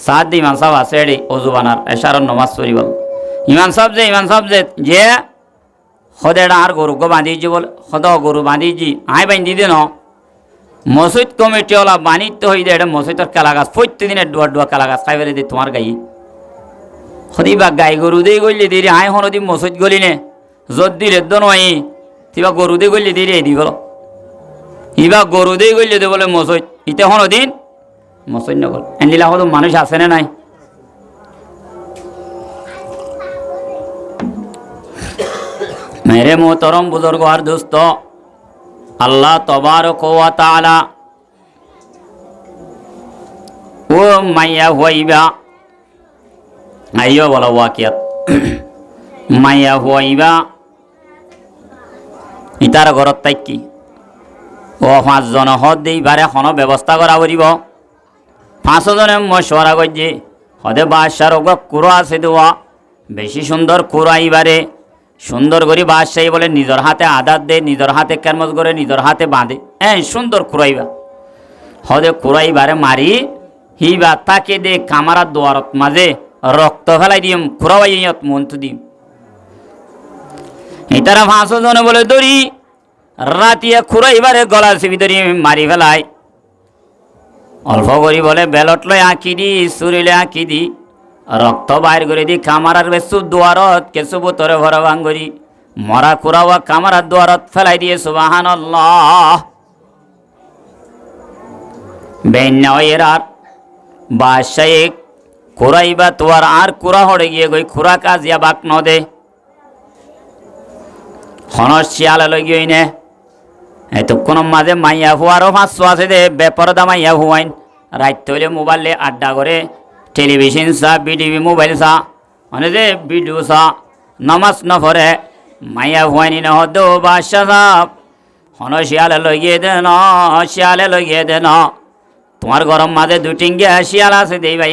সাত দি ইমান সাহেব আছে এডি অজু বানার এসারর নমাজ পড়ি বল ইমান সাহেব যে হদেটা আর গরু গো বাঁধিছি বলে হদ গরু বাঁধিছি আই বাঁধি দে ন মসজিদ কমিটি ওলা বাণিজ্য হয়ে দেয় এটা মসজিদের কেলা গাছ প্রত্যেকদিনের ডুয়া কেলা গাছ খাই ফেলে দি তোমার গাই হদি বা গাই গরু দিয়ে গলি দিদি আই হনদি মসজিদ গলি নে যত দিলে তো নয় তিবা গরু দিয়ে গলি দিদি দি বলো ইবা গরু দিয়ে গলি দে বলে মসজিদ ইতে হনদিন মসজিদ নগল এনলিলা হতো মানুষ আছে না নাই মেরে মোহতরম বুজুর্গ আর দোস্ত আল্লাহ তবারক ওয়া তাআলা ও মাইয়া হইবা আইও বলা ওয়াকিয়াত মাইয়া হইবা ইতার ঘরত থাকি ও 5 জন হদ দিবারে কোনো ব্যবস্থা করা করিব 5 জনে মশওয়ারা করছে হদে বাদশার ওগো কুরো আছে দেওয়া বেশি সুন্দর কুরো আইবারে সুন্দর করে বাদশাহী বলে নিজের হাতে আদাত দে নিজের হাতে কেরমজ করে নিজের হাতে বাঁধে সুন্দর কুরাইবা হদে কুরাইবারে মারি হিবা তাকে দে কামারার দোয়ারত মাঝে রক্ত ফেলাই দিম কুরাইয়ত মন্তু দিম ইতারা 5 জনে বলে দড়ি রাতিয়া কুরাইবারে গলার চেপি ধরি মারি ফেলাই অল্প করি বলে বেলট লয় আঁকি দি চুরিলে আঁকি দি রক্ত বাইর করে দি কামারার বেসু দুয়ারত কেসু বোতরে ভরা ভাঙ্গরি মরা কুরাওয়া কামারার দুয়ারত ফেলাই দিয়ে সুবহানাল্লাহ বেন্নাওয়ের আর বাদশাহ কুরাইবা তোয়ার আর কুরা হড়ে গিয়ে গই কুরা কাজিয়া বাক ন দে হনস শিয়ালে লই গই নে এতক্ষণ মাঝে মাইয়া হুয়ারও 500 আছে দে বেপরদা মাইয়া হুয়াইন রাত হইলে মোবাইলে আড্ডা করে টেলিভিশন সা বিটিভি মোবাইল সা মানে যে ভিডিও সা নামাজ ন পড়ে মাইয়া হুয়ানি ন হদ্দো বাদশাহ সাপ হন শিয়ালে লইয়ে দেন শিয়ালে লইয়ে দেন তোমার গরম মাঝে দুটিঙ্গে শিয়াল আছে দেই ভাই